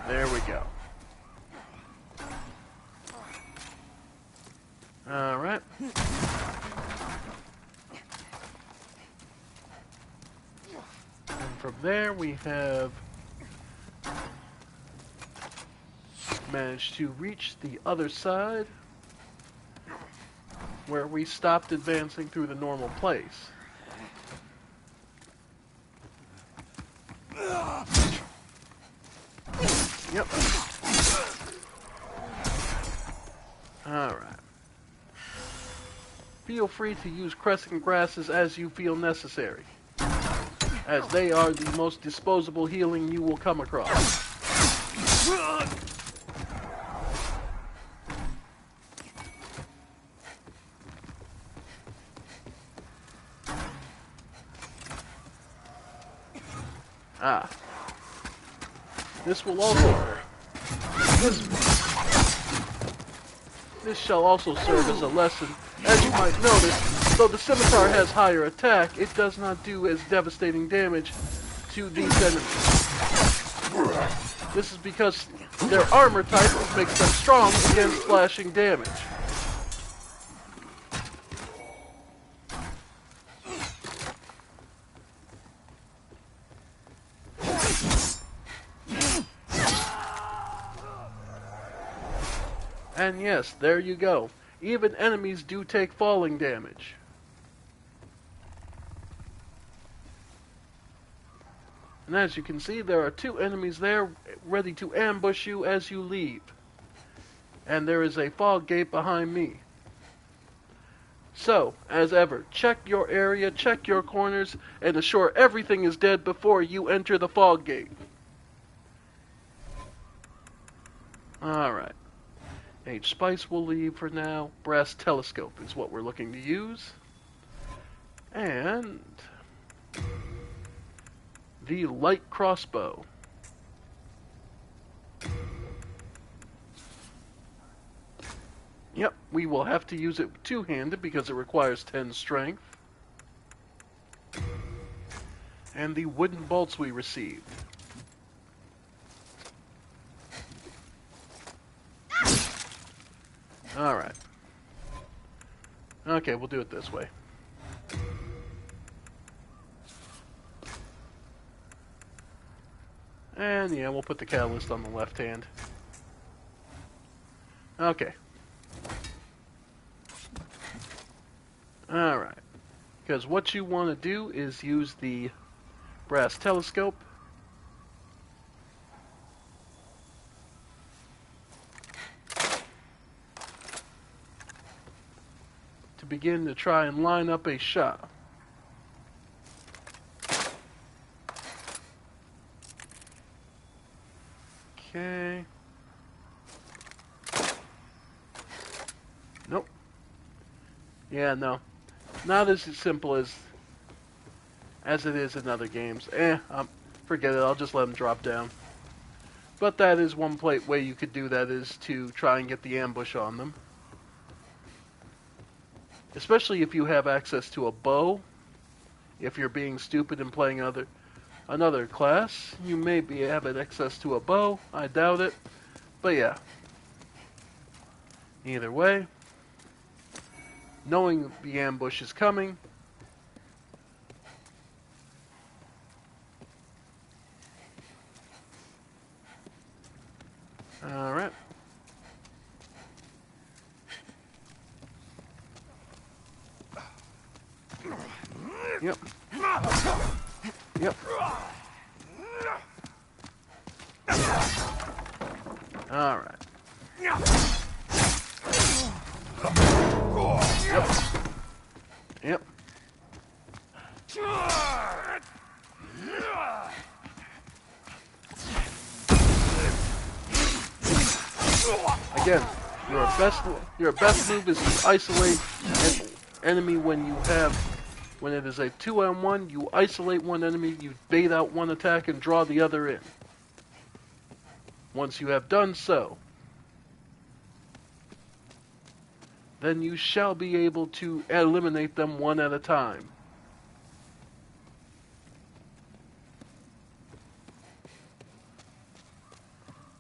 there we go. All right. From there, we have managed to reach the other side where we stopped advancing through the normal place. Yep. Alright. Feel free to use crescent grasses as you feel necessary, as they are the most disposable healing you will come across. Ah. This will also... This shall also serve as a lesson. As you might notice, Though the scimitar has higher attack, it does not do as devastating damage to these enemies. This is because their armor type makes them strong against slashing damage. And yes, there you go. Even enemies do take falling damage. And as you can see, there are 2 enemies there ready to ambush you as you leave. And there is a fog gate behind me. So, as ever, check your area, check your corners, and assure everything is dead before you enter the fog gate. Alright. H-Spice will leave for now. Brass telescope is what we're looking to use. And the light crossbow. Yep, we will have to use it two-handed because it requires 10 strength. And the wooden bolts we received. Alright. Okay, we'll do it this way. And yeah, we'll put the catalyst on the left hand. Okay. Alright. Because what you want to do is use the brass telescope. To begin to try and line up a shot. Okay. Nope. Yeah, no. Not as simple as it is in other games. Forget it. I'll just let them drop down. But that is one way you could do that, is to try and get the ambush on them. Especially if you have access to a bow. If you're being stupid and playing another class, you may have access to a bow. I doubt it. But yeah. Either way, knowing the ambush is coming, alright. Yep. Yep. Alright. Yep. Yep. Again, your best move is to isolate an enemy when it is a 2-on-1, you isolate one enemy, you bait out one attack and draw the other in. Once you have done so, then you shall be able to eliminate them one at a time.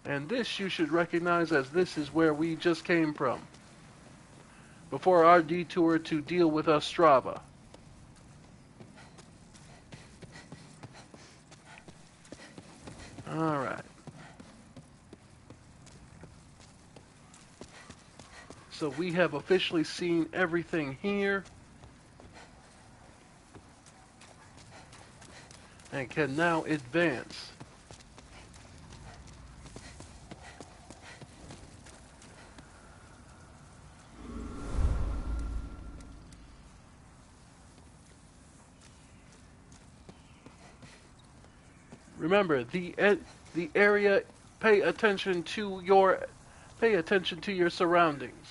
And this you should recognize as this is where we just came from, before our detour to deal with Ostrava. Alright. So we have officially seen everything here. And can now advance. Remember, the area, pay attention to your surroundings.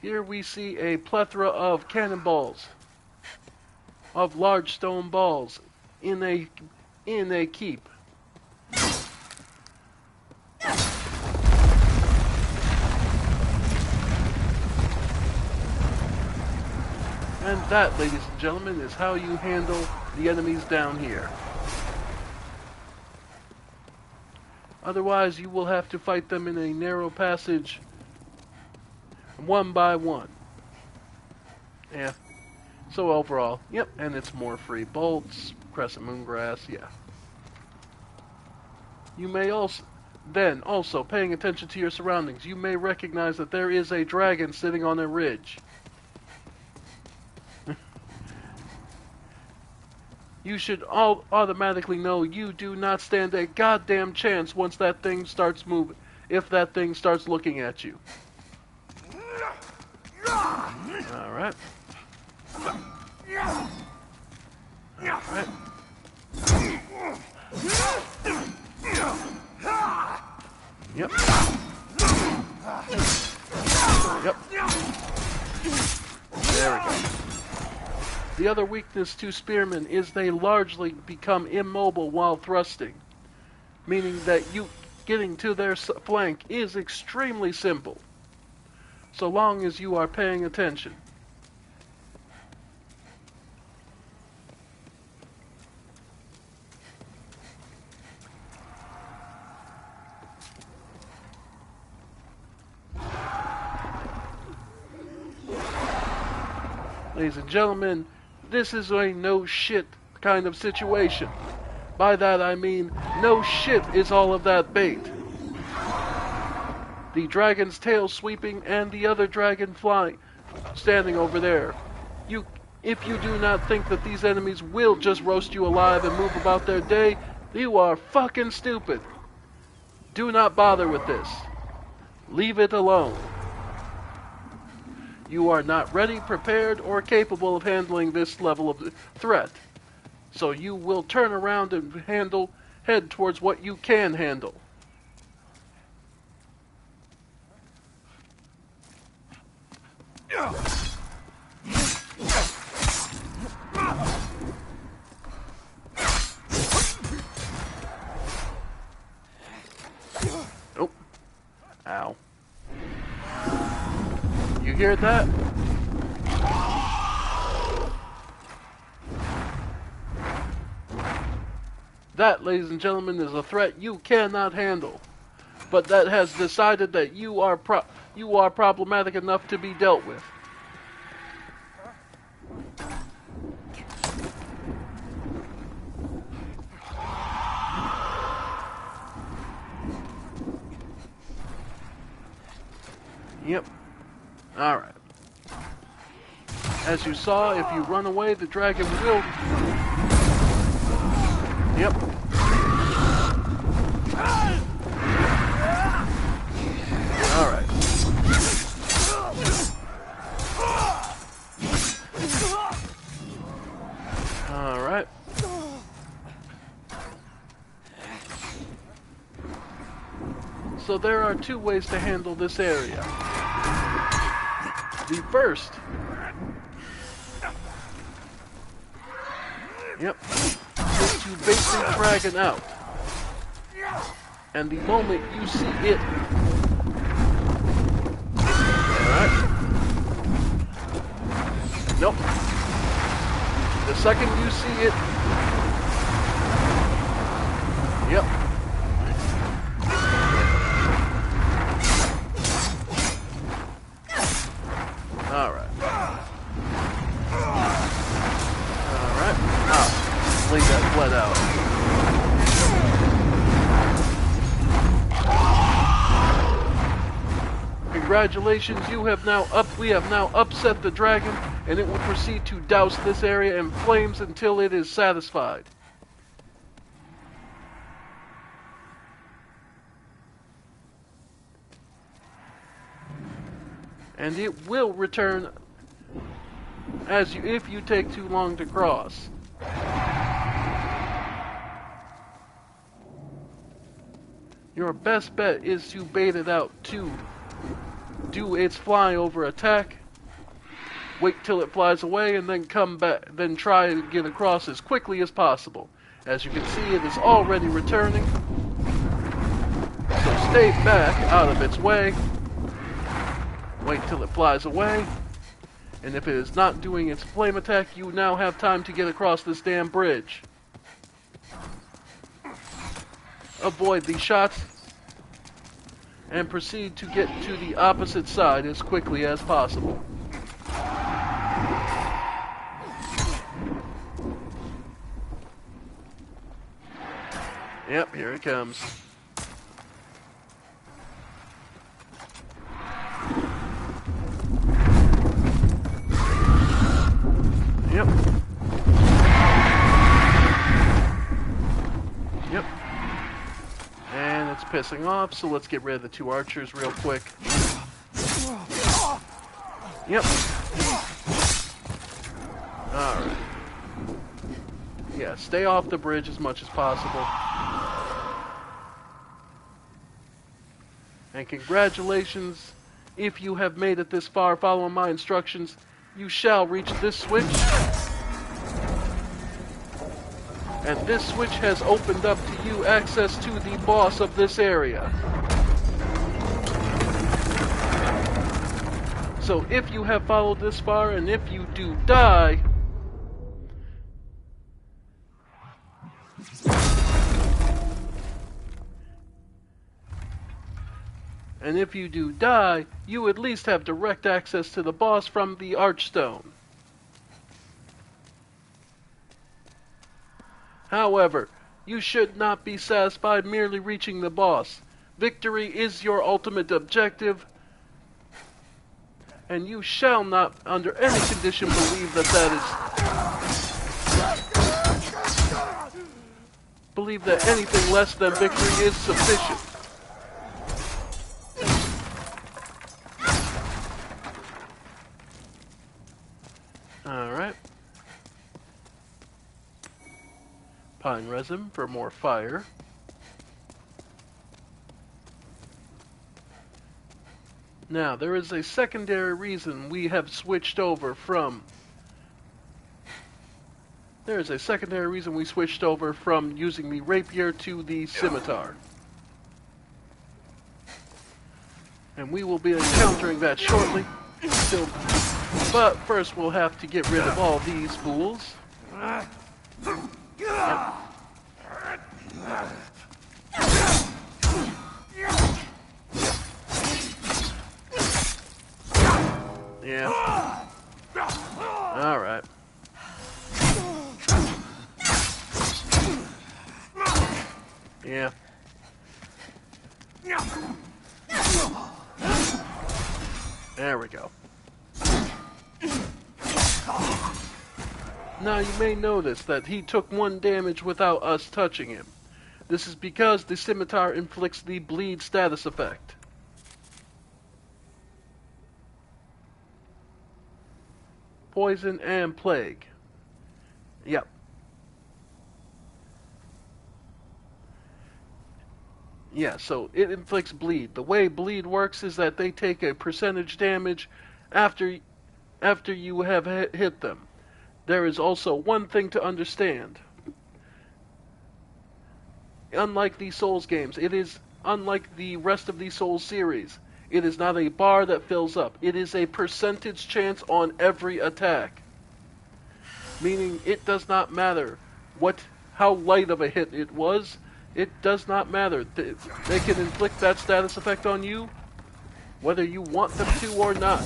Here we see a plethora of cannonballs, of large stone balls in a keep. And that, ladies and gentlemen, is how you handle the enemies down here. Otherwise, you will have to fight them in a narrow passage, one by one. Yeah. So overall, yep, and it's more free bolts, crescent moon grass, yeah. You may also paying attention to your surroundings, you may recognize that there is a dragon sitting on a ridge. You should all automatically know you do not stand a goddamn chance once that thing starts moving, if that thing starts looking at you. Alright. Alright. Yep. Yep. There we go. The other weakness to spearmen is they largely become immobile while thrusting, meaning that you getting to their flank is extremely simple, so long as you are paying attention. Ladies and gentlemen, this is a no shit kind of situation. By that I mean, no shit is all of that bait. The dragon's tail sweeping and the other dragon flying, standing over there. If you do not think that these enemies will just roast you alive and move about their day, you are fucking stupid. Do not bother with this. Leave it alone. You are not ready, prepared, or capable of handling this level of threat. So you will turn around and head towards what you can handle. Oh. Ow. You hear that? That, ladies and gentlemen, is a threat you cannot handle, but that has decided that you are problematic enough to be dealt with. Yep. Alright. As you saw, if you run away, the dragon will... Yep. Alright. Alright. So there are two ways to handle this area. The first... Yep. Is to bait the dragon out. And the moment you see it... Alright. Nope. The second you see it... Yep. Alright. Alright. Ah, leave that blood out. Congratulations, we have now upset the dragon, and it will proceed to douse this area in flames until it is satisfied. And it will return if you take too long to cross. Your best bet is to bait it out to do its flyover attack, wait till it flies away, and then come back, then try to get across as quickly as possible. As you can see, it is already returning, so stay back out of its way. Wait till it flies away, And if it is not doing its flame attack, you now have time to get across this damn bridge. Avoid these shots and proceed to get to the opposite side as quickly as possible. Yep, here it comes. Yep. Yep. And it's pissing off, so let's get rid of the 2 archers real quick. Yep. Alright. Yeah, stay off the bridge as much as possible. And congratulations, if you have made it this far following my instructions, you shall reach this switch. And this switch has opened up to you access to the boss of this area. So if you have followed this far, and if you do die, you at least have direct access to the boss from the Archstone. However, you should not be satisfied merely reaching the boss. Victory is your ultimate objective, and you shall not, under any condition, believe that anything less than victory is sufficient. Alright. Pine resin for more fire. Now, there is a secondary reason we have switched over from... using the rapier to the scimitar. And we will be encountering that shortly. But first we'll have to get rid of all these fools. Yeah. Alright. Yeah. There we go. Now you may notice that he took 1 damage without us touching him. This is because the scimitar inflicts the bleed status effect. Poison and plague. Yep. Yeah, so it inflicts bleed. The way bleed works is that they take a percentage damage after you have hit them. There is also one thing to understand. Unlike the Souls games, it is unlike the rest of the Souls series. It is not a bar that fills up. It is a percentage chance on every attack. Meaning it does not matter how light of a hit it was. It does not matter. They can inflict that status effect on you whether you want them to or not.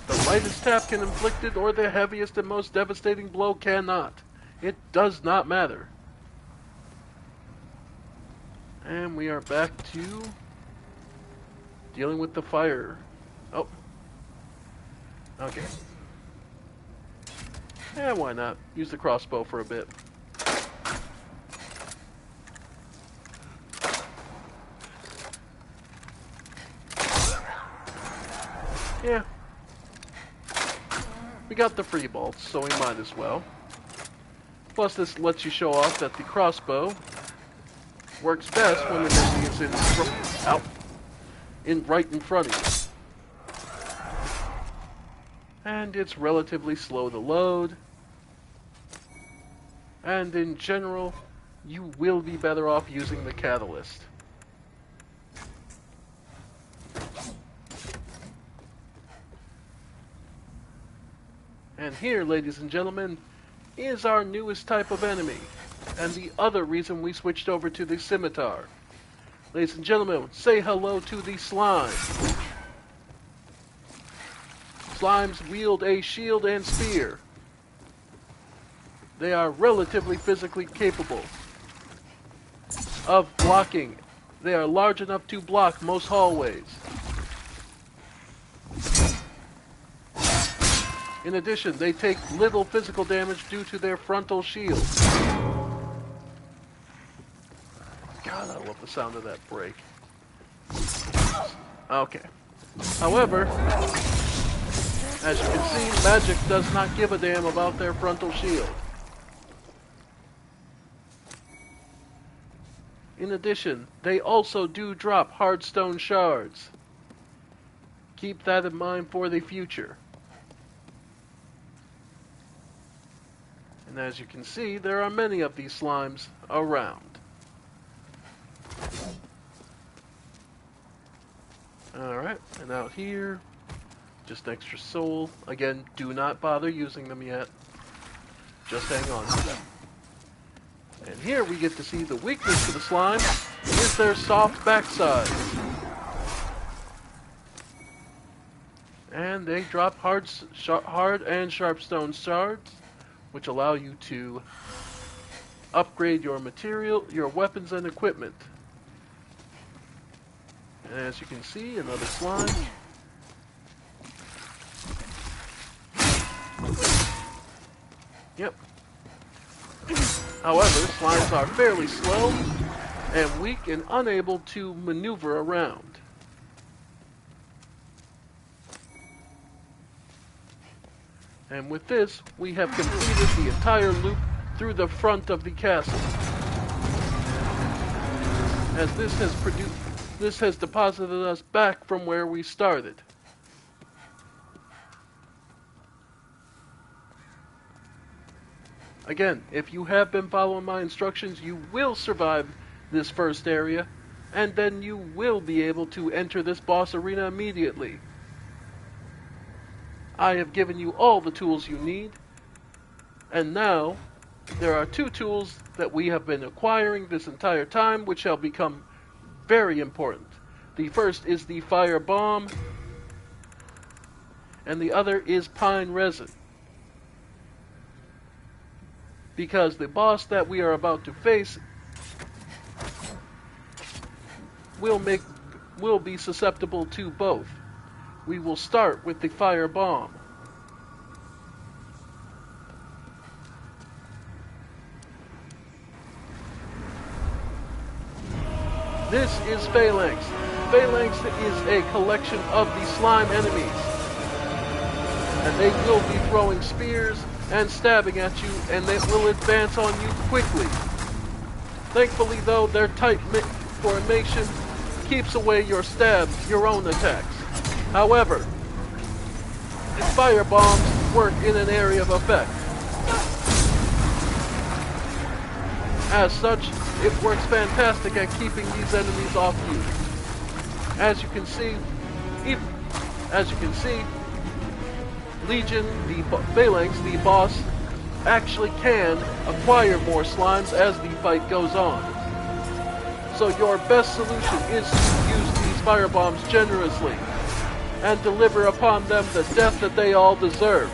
The lightest tap can inflict it, or the heaviest and most devastating blow cannot. It does not matter. And we are back to dealing with the fire. Oh. Okay. Yeah, why not? Use the crossbow for a bit. Yeah. We got the free bolts, so we might as well. Plus, this lets you show off that the crossbow works best when the enemy is right in front of you. And it's relatively slow to load. And in general, you will be better off using the catalyst. And here, ladies and gentlemen, is our newest type of enemy, and the other reason we switched over to the scimitar. Ladies and gentlemen, say hello to the slime. Slimes wield a shield and spear. They are relatively physically capable of blocking. They are large enough to block most hallways. In addition, they take little physical damage due to their frontal shield. God, I love the sound of that break. Okay. However, as you can see, magic does not give a damn about their frontal shield. In addition, they also do drop hard stone shards. Keep that in mind for the future. And as you can see, there are many of these slimes around. Alright, and out here, just extra soul. Again, do not bother using them yet. Just hang on to them. And here we get to see the weakness to the slime is their soft backside. And they drop hard and sharp stone shards, which allow you to upgrade your material, your weapons and equipment. And as you can see, another slime. Yep. However, slimes are fairly slow and weak and unable to maneuver around. And with this, we have completed the entire loop through the front of the castle. As this has deposited us back from where we started. Again, if you have been following my instructions, you will survive this first area, and then you will be able to enter this boss arena immediately. I have given you all the tools you need, and now there are two tools that we have been acquiring this entire time, which shall become very important. The first is the fire bomb, and the other is pine resin. Because the boss that we are about to face will be susceptible to both. We will start with the fire bomb. This is Phalanx. Phalanx is a collection of the slime enemies. And they will be throwing spears and stabbing at you, and they will advance on you quickly. Thankfully, though, their tight formation keeps away your stabs, your own attacks. However, fire bombs work in an area of effect. As such, it works fantastic at keeping these enemies off you. As you can see, Legion, the Phalanx, the boss, actually can acquire more slimes as the fight goes on. So your best solution is to use these fire bombs generously and deliver upon them the death that they all deserve.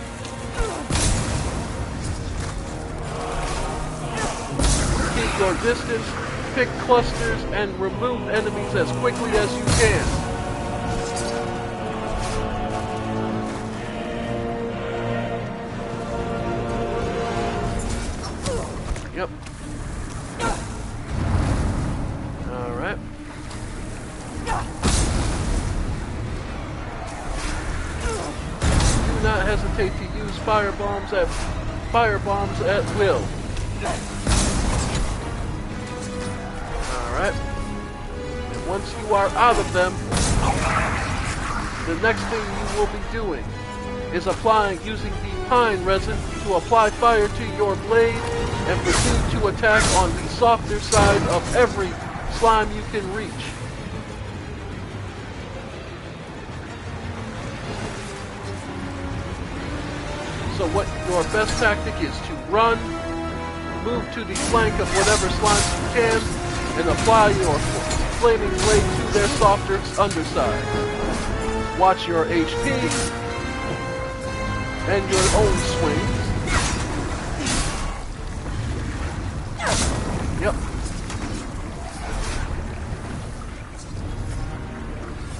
Keep your distance, pick clusters, and remove enemies as quickly as you can. Yep. Alright. Do not hesitate to use fire bombs at will. Alright. And once you are out of them, the next thing you will be doing is using the pine resin to apply fire to your blade and proceed to attack on the softer side of every slime you can reach. So what your best tactic is to run, move to the flank of whatever slimes you can, and apply your flaming blade to their softer underside. Watch your HP and your own swings. Yep.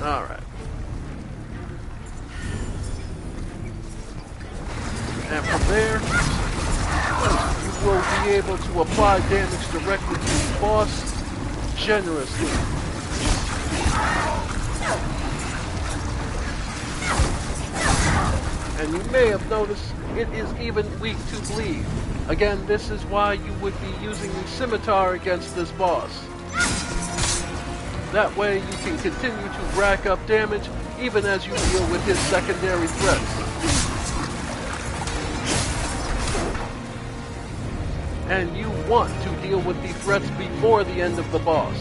Alright. And from there, you will be able to apply damage directly to the boss generously. And you may have noticed it is even weak to bleed. Again, this is why you would be using the scimitar against this boss. That way you can continue to rack up damage even as you deal with his secondary threats. And you want to deal with the threats before the end of the boss.